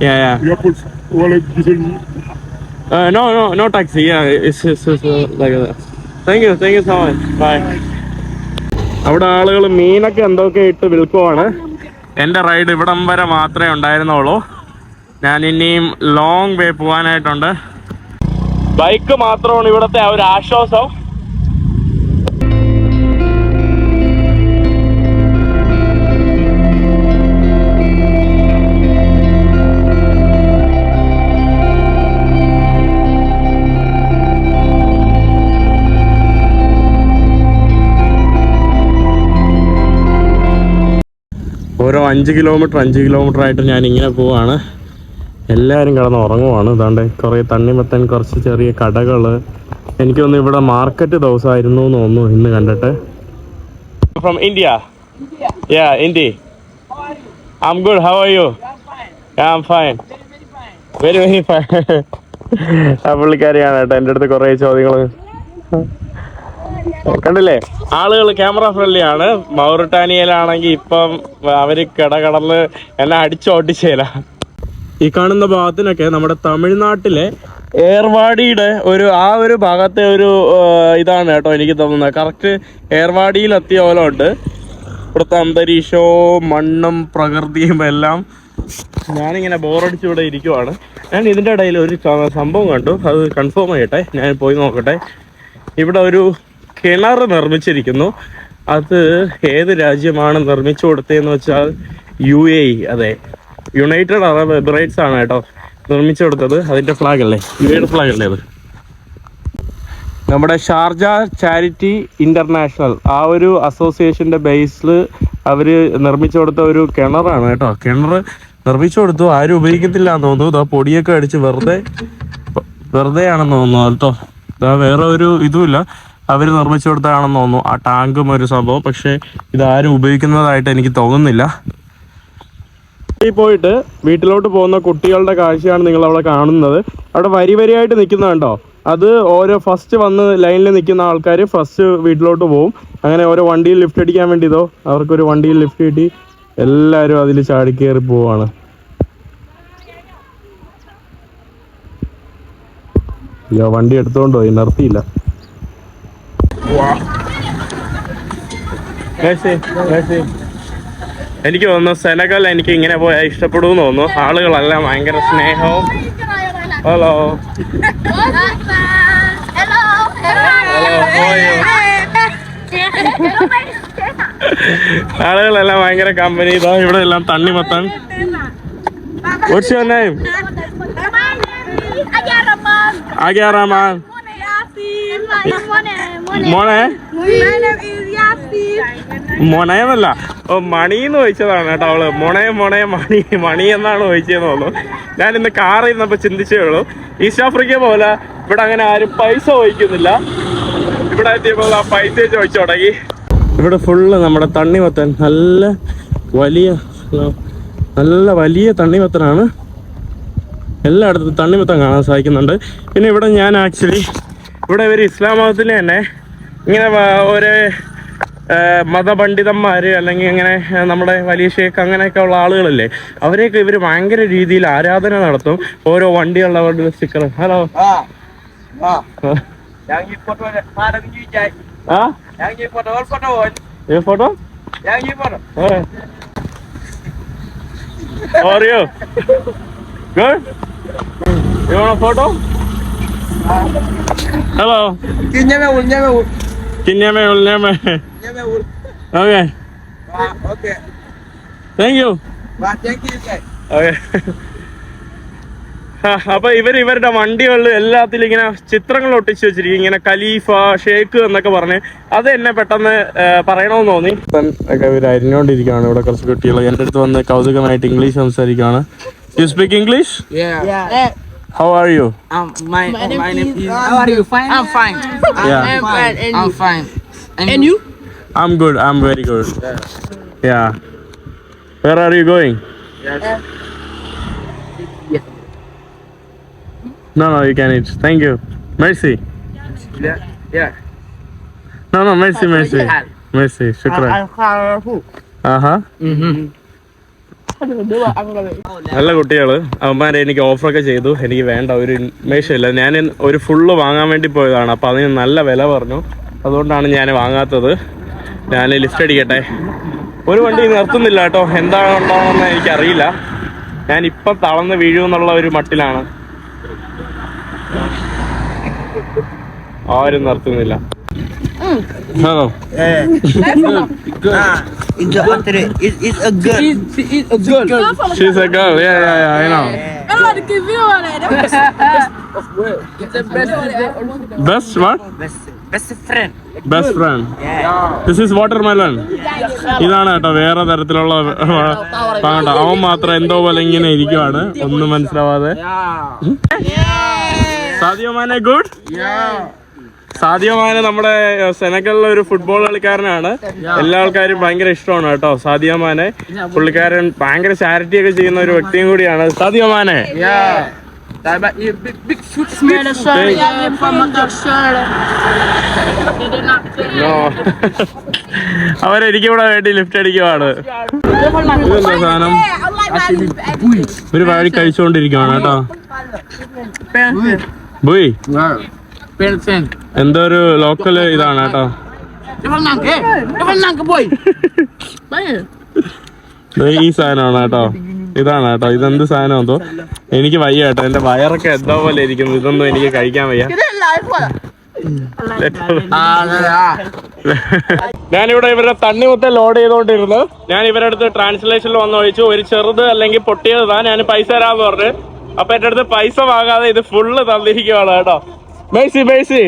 Yeah. No taxi. Yeah, it's like that. Thank you so much. Bye. അവിടെ ആളുകൾ മീനൊക്കെ എന്തൊക്കെ ഇട്ട് വിൽക്കുവാണ്. എൻ്റെ റൈഡ് ഇവിടം വരെ മാത്രമേ ഉണ്ടായിരുന്നുള്ളൂ. ഞാൻ ഇനിയും ലോങ് വേ പോകാനായിട്ടുണ്ട്. ബൈക്ക് മാത്രമാണ് ഇവിടുത്തെ ആ ഒരു ആശ്വാസം. ഓരോ 5 കിലോമീറ്റർ ആയിട്ട് ഞാൻ ഇങ്ങനെ പോവാണ്. എല്ലാവരും കിടന്ന് ഉറങ്ങുവാണ്. ഇതാണ്ട് കുറേ തണ്ണിമത്തൻ, കുറച്ച് ചെറിയ കടകൾ. എനിക്കൊന്ന് ഇവിടെ മാർക്കറ്റ് ദിവസമായിരുന്നു എന്ന് തോന്നുന്നു ഇന്ന് കണ്ടിട്ട്. From India. India. Yeah, India. How are you? I'm good. How are you? I'm fine. Yeah, I'm fine. Very, very fine. Very fine. ആ പുള്ളിക്കാരിയാണ് കേട്ടോ എൻ്റെ അടുത്ത് കുറേ ചോദ്യങ്ങൾ കണ്ടില്ലേ. ആളുകൾ ക്യാമറ ഫ്രണ്ട്ലി ആണ്. മൗറിട്ടാനിയയിലാണെങ്കിൽ ഇപ്പം അവര് കടന്ന് എന്നെ അടിച്ചോട്ടിച്ചേല. ഈ കാണുന്ന ഭാഗത്തിനൊക്കെ നമ്മുടെ തമിഴ്നാട്ടിലെ ഏർവാടിയുടെ ഒരു ഭാഗത്തെ ഇതാണ് കേട്ടോ എനിക്ക് തോന്നുന്നത്. കറക്റ്റ് ഏർവാടിയിൽ എത്തിയ പോലെ ഉണ്ട്. ഇവിടുത്തെ അന്തരീക്ഷവും മണ്ണും പ്രകൃതിയും എല്ലാം. ഞാനിങ്ങനെ ബോറടിച്ചിവിടെ ഇരിക്കുവാണ്. ഞാൻ ഇതിൻ്റെ ഇടയിൽ ഒരു സംഭവം കണ്ടു, അത് കൺഫേം ചെയ്യട്ടെ, ഞാൻ പോയി നോക്കട്ടെ. ഇവിടെ ഒരു കിണർ നിർമ്മിച്ചിരിക്കുന്നു. അത് ഏത് രാജ്യമാണ് നിർമ്മിച്ചു കൊടുത്തതെന്ന് വെച്ചാൽ UAE. അതെ, യുണൈറ്റഡ് അറബ് എമിറേറ്റ്സ് ആണ് കേട്ടോ നിർമ്മിച്ചു കൊടുത്തത്. അതിൻ്റെ ഫ്ലാഗ് അല്ലേ, UAE ഫ്ലാഗ് അല്ലേ അത്. നമ്മുടെ ഷാർജ ചാരിറ്റി ഇൻ്റർനാഷണൽ ആ ഒരു അസോസിയേഷൻ്റെ ബേസിൽ അവർ നിർമ്മിച്ചു കൊടുത്ത ഒരു കിണറാണ് കേട്ടോ. കിണർ നിർമ്മിച്ചു കൊടുത്തു, ആരും ഉപയോഗിക്കത്തില്ല എന്ന് തോന്നുന്നു. ഇതാ പൊടിയൊക്കെ അടിച്ച് വെറുതെ ആണെന്ന് തോന്നുന്നു കേട്ടോ. ഇതാ വേറെ ഒരു ഇതുമില്ല, അവർ നിർമ്മിച്ചു കൊടുത്തതാണെന്ന് തോന്നുന്നു. ആ ടാങ്കും ഒരു സംഭവം, പക്ഷേ ഇതാരും ഉപയോഗിക്കുന്നതായിട്ട് എനിക്ക് തോന്നുന്നില്ല. പോയിട്ട് വീട്ടിലോട്ട് പോകുന്ന കുട്ടികളുടെ കാഴ്ചയാണ് നിങ്ങൾ അവിടെ കാണുന്നത്. അവിടെ വരിയായിട്ട് നിൽക്കുന്നത് കണ്ടോ. അത് ഓരോ ഫസ്റ്റ് വന്ന് ലൈനിൽ നിൽക്കുന്ന ആൾക്കാർ ഫസ്റ്റ് വീട്ടിലോട്ട് പോകും. അങ്ങനെ ഓരോ വണ്ടിയിൽ ലിഫ്റ്റ് അടിക്കാൻ വേണ്ടി അവർക്കൊരു വണ്ടിയിൽ ലിഫ്റ്റ് കിട്ടി എല്ലാവരും അതിൽ ചാടിക്കേറി പോവാണ്. അയ്യോ, വണ്ടി എടുത്തോണ്ട് പോയി, നിർത്തിയില്ല. എനിക്ക് തോന്നുന്നു സെനഗൽ എനിക്ക് ഇങ്ങനെ പോയാൽ ഇഷ്ടപ്പെടുമെന്ന് തോന്നുന്നു. ആളുകളെല്ലാം ഭയങ്കര സ്നേഹവും. ഹലോ ആളുകളെല്ലാം ഭയങ്കര കമ്പനി. ഇതാ ഇവിടെ എല്ലാം തണ്ണിമത്തൻ. What's your name? Agia Rahman. മോനെ മൊണയെന്നല്ല, മണിന്ന് ചോദിച്ചതാണ് കേട്ടോ അവള്. മൊണയെ മണി എന്നാണ് ചോദിച്ചതെന്ന് തോന്നുന്നു. ഞാൻ ഇന്ന് കാറിൽ നിന്നപ്പോൾ ചിന്തിച്ചേ ഉള്ളൂ, ഈസ്റ്റ് ആഫ്രിക്ക പോലെ ഇവിടെ അങ്ങനെ ആരും പൈസ ചോദിക്കുന്നില്ല. ഇവിടെ എത്തിയപ്പോൾ ആ പൈസ ചോദിച്ചു തുടങ്ങി. ഇവിടെ ഫുള്ള് നമ്മുടെ തണ്ണിമത്തൻ, നല്ല വലിയ തണ്ണിമത്തനാണ്. എല്ലായിടത്തും തണ്ണിമത്തൻ കാണാൻ സാധിക്കുന്നുണ്ട്. പിന്നെ ഇവിടെ ഞാൻ ആക്ച്വലി ഇവിടെ ഒരു ഇസ്ലാം മതത്തിൽ തന്നെ ഇങ്ങനെ ഒരു മതപണ്ഡിതന്മാർ അല്ലെങ്കിൽ ഇങ്ങനെ നമ്മുടെ വലിയ ഷേഖ് അങ്ങനെയൊക്കെ ഉള്ള ആളുകളില്ലേ, അവരെയൊക്കെ ഇവർ ഭയങ്കര രീതിയിൽ ആരാധന നടത്തും. ഓരോ വണ്ടിയുള്ള വണ്ടി sticker. Hello photo Good? You want a photo? Hello. Kinyame ul. Okay. Okay. Thank you. Thank you. Okay. അപ്പൊ ഇവരുടെ വണ്ടികളിൽ എല്ലാത്തിലും ഇങ്ങനെ ചിത്രങ്ങൾ ഒട്ടിച്ച് വെച്ചിരിക്കും, ഇങ്ങനെ ഖലീഫ, ഷേഖ് എന്നൊക്കെ പറഞ്ഞ്. അത് എന്നെ പെട്ടെന്ന് പറയണമെന്ന് തോന്നി. ഒക്കെ ഇവർ അരിഞ്ഞോണ്ടിരിക്കുകയാണ്. ഇവിടെ കുറച്ച് കുട്ടികൾ എൻ്റെ അടുത്ത് വന്ന് കൗതുകമായിട്ട് ഇംഗ്ലീഷ് സംസാരിക്കുകയാണ്. You speak English? Yeah. How are you? My name is. How are you? Fine. I'm fine. Yeah. I'm fine. And you? I'm good. I'm very good. Yeah. Where are you going? No, you can eat. Thank you. Merci. Yeah. No, merci. Merci. Shukran. Uh-huh. നല്ല കുട്ടികള്. അവന്മാരെ എനിക്ക് ഓഫറൊക്കെ ചെയ്തു. എനിക്ക് വേണ്ട, ഒരു ഉന്മേഷമില്ല. ഞാൻ ഒരു ഫുള്ള് വാങ്ങാൻ വേണ്ടി പോയതാണ്. അപ്പം അതിന് നല്ല വില പറഞ്ഞു. അതുകൊണ്ടാണ് ഞാൻ വാങ്ങാത്തത്. ഞാൻ ലിഫ്റ്റ് അടിക്കട്ടെ. ഒരു വണ്ടി നിർത്തുന്നില്ല കേട്ടോ. എന്താണ് ഉണ്ടാവുമെന്ന് എനിക്കറിയില്ല. ഞാൻ ഇപ്പം തളർന്ന് വീഴുമെന്നുള്ള ഒരു മട്ടിലാണ്. ആരും നിർത്തുന്നില്ല. Hello. It's a girl. It's a girl. She's a girl. Yeah, I know. Best what? Best friend. Best friend. This is watermelon. ഇതാണ് കേട്ടോ വേറെ തരത്തിലുള്ള പാണ്ട. അവൻ മാത്രം എന്തോ പോലെ ഇങ്ങനെ ഇരിക്കുവാണ്, ഒന്നും മനസ്സിലാവാതെ. Sadio Mane good. Sadio Mane നമ്മുടെ സെനഗലിലെ ഒരു ഫുട്ബോൾ കളിക്കാരനാണ്. എല്ലാ ആൾക്കാരും ഭയങ്കര ഇഷ്ടമാണ് കേട്ടോ സാദിയോ മാനെ. പുള്ളിക്കാരൻ ഭയങ്കര ചാരിറ്റി ഒക്കെ ചെയ്യുന്ന ഒരു വ്യക്തിയും കൂടിയാണ് സാദിയോ മാനെ. അവരെനിക്കിവിടെ വേണ്ടി ലിഫ്റ്റ് അടിക്കുവാണ്. ഇതെന്താ സാധനം? ഒരു വഴി കഴിച്ചുകൊണ്ടിരിക്കുവാണ് കേട്ടോ. ബുയ് എന്തോ ഒരു ലോക്കൽ ഇതാണ് കേട്ടോ. ഈ സാധനമാണ് കേട്ടോ. ഇതാണ് കേട്ടോ. ഇതെന്ത് സാധനം എന്തോ എനിക്ക് വയ്യ കേട്ടോ. എന്റെ വയറൊക്കെ എന്തോ പോലെ ഇരിക്കുന്നു. ഇതൊന്നും എനിക്ക് കഴിക്കാൻ വയ്യ. ഞാനിവിടെ ഇവരുടെ തണ്ണിമുത്ത ലോഡ് ചെയ്തോണ്ടിരുന്നു. ഞാൻ ഇവരുടെ അടുത്ത് ട്രാൻസ്ലേഷനിൽ വന്ന് ചോദിച്ചു ഒരു ചെറുത് അല്ലെങ്കിൽ പൊട്ടിയതാ, ഞാൻ പൈസ തരാന്ന് പറഞ്ഞു. അപ്പൊ എന്റെ അടുത്ത് പൈസ വാങ്ങാതെ ഇത് ഫുള്ള് തന്നിരിക്കുവാണ് കേട്ടോ. മേഴ്സി മേഴ്സി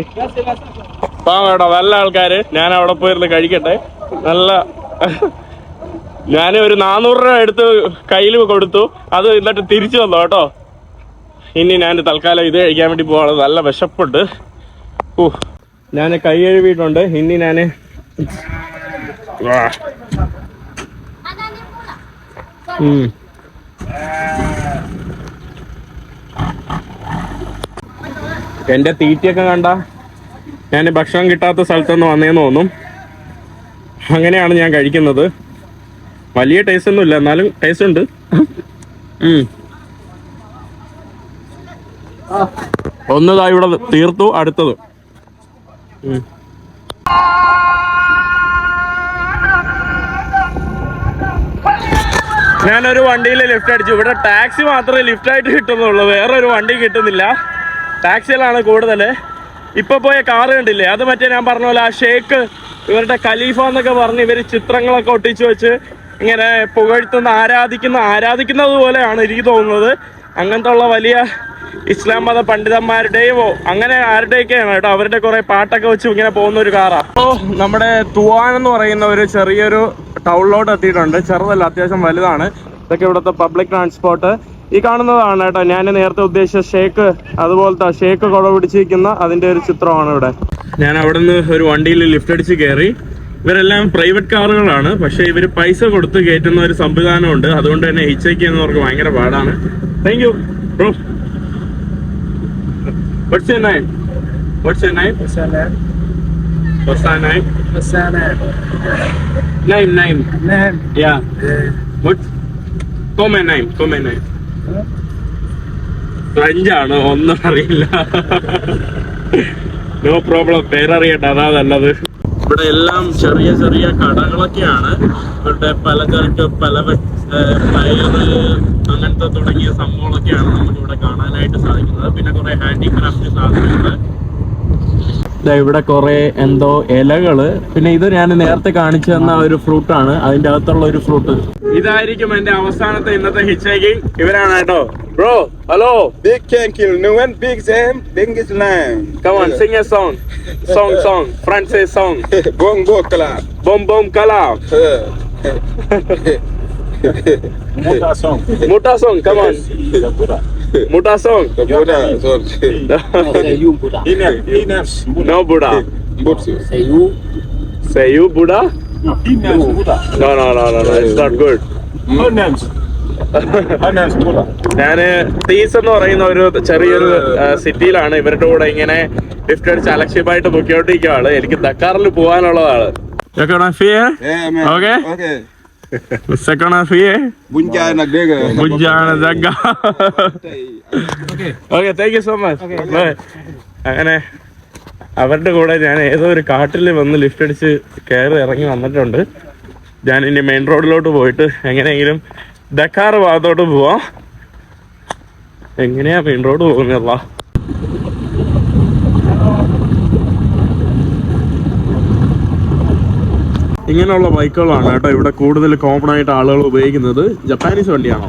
പാവം കേട്ടോ. നല്ല ആൾക്കാര്. ഞാൻ അവിടെ പോയിരുന്ന് കഴിക്കട്ടെ. നല്ല ഞാൻ ഒരു 400 രൂപ എടുത്ത് കയ്യിൽ കൊടുത്തു. അത് എന്നിട്ട് തിരിച്ചു വന്നു കേട്ടോ. ഇനി ഞാൻ തൽക്കാലം ഇത് കഴിക്കാൻ വേണ്ടി പോവാണ്. നല്ല വിശപ്പുണ്ട്. ഞാൻ കൈ കഴുകിയിട്ടുണ്ട്. ഇനി ഞാൻ എന്റെ തീറ്റയൊക്കെ കണ്ട ഞാൻ ഭക്ഷണം കിട്ടാത്ത സ്ഥലത്തുനിന്ന് വന്നേന്ന് തോന്നും. അങ്ങനെയാണ് ഞാൻ കഴിക്കുന്നത്. വലിയ ടേസ്റ്റ് ഒന്നും ഇല്ല, എന്നാലും ടേസ്റ്റ് ഉണ്ട്. ഒന്നതാ ഇവിടെ തീർത്തു. അടുത്തത് ഞാനൊരു വണ്ടിയിൽ ലിഫ്റ്റ് അടിച്ചു. ഇവിടെ ടാക്സി മാത്രമേ ലിഫ്റ്റ് ആയിട്ട് കിട്ടുന്നുള്ളൂ, വേറെ ഒരു വണ്ടി കിട്ടുന്നില്ല. ടാക്സികളാണ് കൂടുതൽ. ഇപ്പൊ പോയ കാറ് കണ്ടില്ലേ, അത് മറ്റേ ഞാൻ പറഞ്ഞ പോലെ ആ ഷേക്ക് ഇവരുടെ ഖലീഫ എന്നൊക്കെ പറഞ്ഞ് ഇവർ ചിത്രങ്ങളൊക്കെ ഒട്ടിച്ചു വെച്ച് ഇങ്ങനെ പുകഴ്ത്തുന്ന ആരാധിക്കുന്നത് പോലെയാണ് എനിക്ക് തോന്നുന്നത്. അങ്ങനത്തെ ഉള്ള വലിയ ഇസ്ലാം മത പണ്ഡിതന്മാരുടെയോ അങ്ങനെ ആരുടെയൊക്കെയാണ് കേട്ടോ. അവരുടെ കുറെ പാട്ടൊക്കെ വെച്ച് ഇങ്ങനെ പോകുന്ന ഒരു കാറാണ്. അപ്പോൾ നമ്മുടെ തുവാൻ എന്ന് പറയുന്ന ഒരു ചെറിയൊരു ടൗണിലോട്ട് എത്തിയിട്ടുണ്ട്. ചെറുതല്ല, അത്യാവശ്യം വലുതാണ്. ഇതൊക്കെ ഇവിടുത്തെ പബ്ലിക് ട്രാൻസ്പോർട്ട്. ഈ കാണുന്നതാണ് കേട്ടോ ഞാൻ നേരത്തെ ഉദ്ദേശിച്ച ഷേക്ക്. അതുപോലത്തെ ഷേക്ക് കുട പിടിച്ചിരിക്കുന്ന അതിന്റെ ഒരു ചിത്രമാണ് ഇവിടെ. ഞാൻ അവിടെ നിന്ന് ഒരു വണ്ടിയിൽ ലിഫ്റ്റ് അടിച്ച് കയറി. ഇവരെല്ലാം പ്രൈവറ്റ് കാറുകളാണ്, പക്ഷെ ഇവര് പൈസ കൊടുത്ത് കയറ്റുന്ന ഒരു സംവിധാനമുണ്ട്. അതുകൊണ്ട് തന്നെ ഹിച്ചേക്ക് ചെയ്യുന്നവർക്ക് ഭയങ്കര പാടാണ്. Thank you bro. What's your name? What's your name? Hassan. Name. Yeah. What? Come name. French ആണ്, ഒന്നും അറിയില്ല. No problem. പേരറിയട്ടെ, അതാ നല്ലത്. ഇവിടെ എല്ലാം ചെറിയ ചെറിയ കടകളൊക്കെയാണ്. ഇവരുടെ പലചരക്ക് അങ്ങനത്തെ തുടങ്ങിയ സംഭവങ്ങളൊക്കെയാണ് നമുക്ക് ഇവിടെ കാണാനായിട്ട് സാധിക്കുന്നത്. പിന്നെ കുറെ ഹാൻഡിക്രാഫ്റ്റ് സാധനങ്ങള്, ഇവിടെ കുറെ എന്തോ ഇലകള്. പിന്നെ ഇത് ഞാൻ നേരത്തെ കാണിച്ചു തന്ന ഒരു ഫ്രൂട്ടാണ്, അതിന്റെ അകത്തുള്ള ഒരു ഫ്രൂട്ട്. ഇതായിരിക്കും എന്റെ അവസാനത്തെ ഇന്നത്തെ ഹിച്ചേക്കിംഗ്. ഇവരാണ് കേട്ടോ. Bro, hello. Big can kill no one, big Sam, biggest lamb. Come on, sing a song. French say song. Bom bom kala. Bom kala. Muta song, come on. Muta song. Buddha, sorry. No Buddha. Say you Buddha? No, it's not good. ഞാന് തീസ് എന്ന് പറയുന്ന ഒരു ചെറിയൊരു സിറ്റിയിലാണ്. ഇവരുടെ കൂടെ ഇങ്ങനെ lift അടിച്ച് അലക്ഷ്യമായിട്ട് പൊക്കിയോണ്ടിരിക്കുകയാണ്. എനിക്ക് ദക്കാറിൽ പോകാനുള്ളതാണ്. അങ്ങനെ അവരുടെ കൂടെ ഞാൻ ഏതോ ഒരു കാട്ടിൽ വന്ന് ലിഫ്റ്റ് അടിച്ച് കയറി ഇറങ്ങി വന്നിട്ടുണ്ട്. ഞാൻ ഇനി മെയിൻ റോഡിലോട്ട് പോയിട്ട് എങ്ങനെയെങ്കിലും ദക്കാർ ഭാഗത്തോട്ട് പോവാം. എങ്ങനെയാ മെയിൻ റോഡ് പോകുന്നല്ല. ഇങ്ങനെയുള്ള ബൈക്കുകളാണ് കേട്ടോ ഇവിടെ കൂടുതൽ കോമൺ ആയിട്ട് ആളുകൾ ഉപയോഗിക്കുന്നത്. ജപ്പാനീസ് വണ്ടിയാണോ?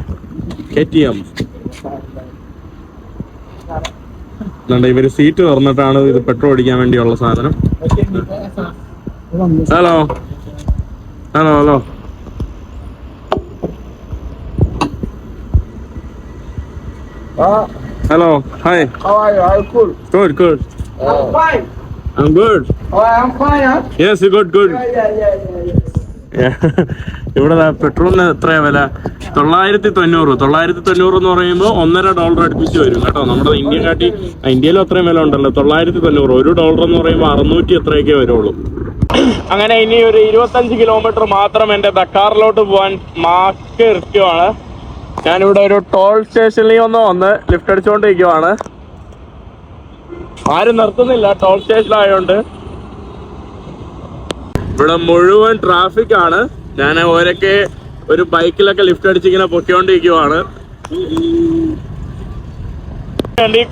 KTM. ഇവര് സീറ്റ് തുറന്നിട്ടാണ് ഇത് പെട്രോൾ അടിക്കാൻ വേണ്ടിയുള്ള സാധനം. Hello. Hello. Hi. How are you? How are you? Cool. Good. Fine. I'm good. Oh, I'm fine, huh? Yes, good. ഇവിടെ പെട്രോളിന് എത്രയാ വില? 990 എന്ന് പറയുമ്പോൾ $1.5 അടുപ്പിച്ച് വരും കേട്ടോ. നമ്മുടെ ഇന്ത്യയിലും അത്രയും വില ഉണ്ടല്ലോ. 990 $1 എന്ന് പറയുമ്പോൾ 600 എത്രയൊക്കെ വരുള്ളൂ. അങ്ങനെ ഇനി ഒരു 25 കിലോമീറ്റർ മാത്രം എൻ്റെ ദക്കാറിലോട്ട് പോകാൻ മാർക്ക് ഇരിക്കുവാണ്. ഞാനിവിടെ ഒരു ടോൾ സ്റ്റേഷനിൽ വന്ന് ലിഫ്റ്റ് അടിച്ചുകൊണ്ടിരിക്കുവാണ്. ആരും നിർത്തുന്നില്ല, ടോൾ സ്റ്റേഷനായോണ്ട്. ഇവിടെ മുഴുവൻ ട്രാഫിക് ആണ്. ഞാൻ ഓരൊക്കെ ഒരു ബൈക്കിലൊക്കെ ലിഫ്റ്റ് അടിച്ചിങ്ങനെ പൊക്കിക്കൊണ്ടിരിക്കുവാണ്.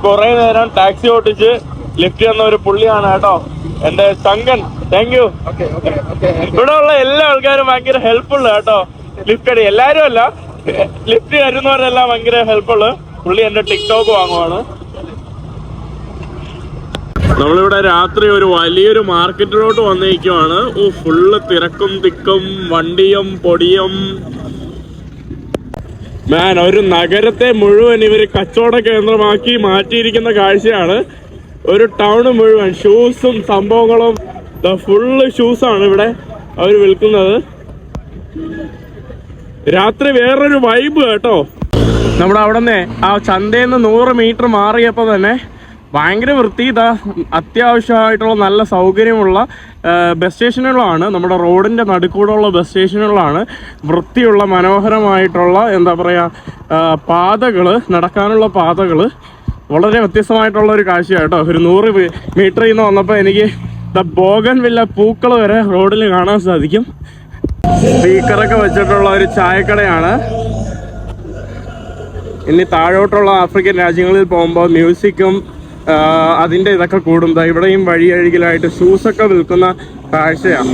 കുറെ നേരം ടാക്സി ഓട്ടിച്ച് ലിഫ്റ്റ് തന്ന ഒരു പുള്ളിയാണ് കേട്ടോ, എന്റെ ചങ്കൻ. Thank you. ഇവിടെ ഉള്ള എല്ലാ ആൾക്കാരും ഭയങ്കര ഹെൽപ്ഫുള്ള് കേട്ടോ. ലിഫ്റ്റ് അടി എല്ലാരും അല്ല, ലിഫ്റ്റ് തരുന്നവരെല്ലാം ഭയങ്കര ഹെൽപ്ഫുള്ള്. പുള്ളി എന്റെ ടിക്ടോക്ക് വാങ്ങുവാണ്. നമ്മളിവിടെ രാത്രി ഒരു വലിയൊരു മാർക്കറ്റിലോട്ട് വന്നിരിക്കുവാണ്. ഫുള്ള് തിരക്കും തിക്കും, വണ്ടിയും പൊടിയും. ഒരു നഗരത്തെ മുഴുവൻ ഇവര് കച്ചവട കേന്ദ്രമാക്കി മാറ്റിയിരിക്കുന്ന കാഴ്ചയാണ്. ഒരു ടൗണ് മുഴുവൻ ഷൂസും സംഭവങ്ങളും, ഫുള്ള് ഷൂസാണ് ഇവിടെ അവർ വിൽക്കുന്നത്. രാത്രി വേറൊരു വൈബ് കേട്ടോ. നമ്മുടെ അവിടെ നിന്ന് ആ ചന്തയിൽ നിന്ന് 100 മീറ്റർ മാറിയപ്പോൾ തന്നെ ഭയങ്കര വൃത്തി. അത്യാവശ്യമായിട്ടുള്ള നല്ല സൗകര്യമുള്ള ബസ് സ്റ്റേഷനുകളാണ്. നമ്മുടെ റോഡിൻ്റെ നടുക്കൂടെയുള്ള ബസ് സ്റ്റേഷനുകളാണ്. വൃത്തിയുള്ള മനോഹരമായിട്ടുള്ള എന്താ പറയുക പാതകൾ, നടക്കാനുള്ള പാതകൾ. വളരെ വ്യത്യസ്തമായിട്ടുള്ള ഒരു കാഴ്ചയാണ് കേട്ടോ. ഒരു 100 മീറ്ററിൽ നിന്ന് വന്നപ്പോൾ എനിക്ക് ബോഗൻവില്ല പൂക്കൾ വരെ റോഡിൽ കാണാൻ സാധിക്കും. സ്പീക്കറൊക്കെ വെച്ചിട്ടുള്ള ഒരു ചായക്കടയാണ്. ഇനി താഴോട്ടുള്ള ആഫ്രിക്കൻ രാജ്യങ്ങളിൽ പോകുമ്പോൾ മ്യൂസിക്കും അതിൻ്റെ ഇതൊക്കെ കൂടും. ഇവിടെയും വഴിയഴുകിലായിട്ട് ഷൂസൊക്കെ വിൽക്കുന്ന കാഴ്ചയാണ്.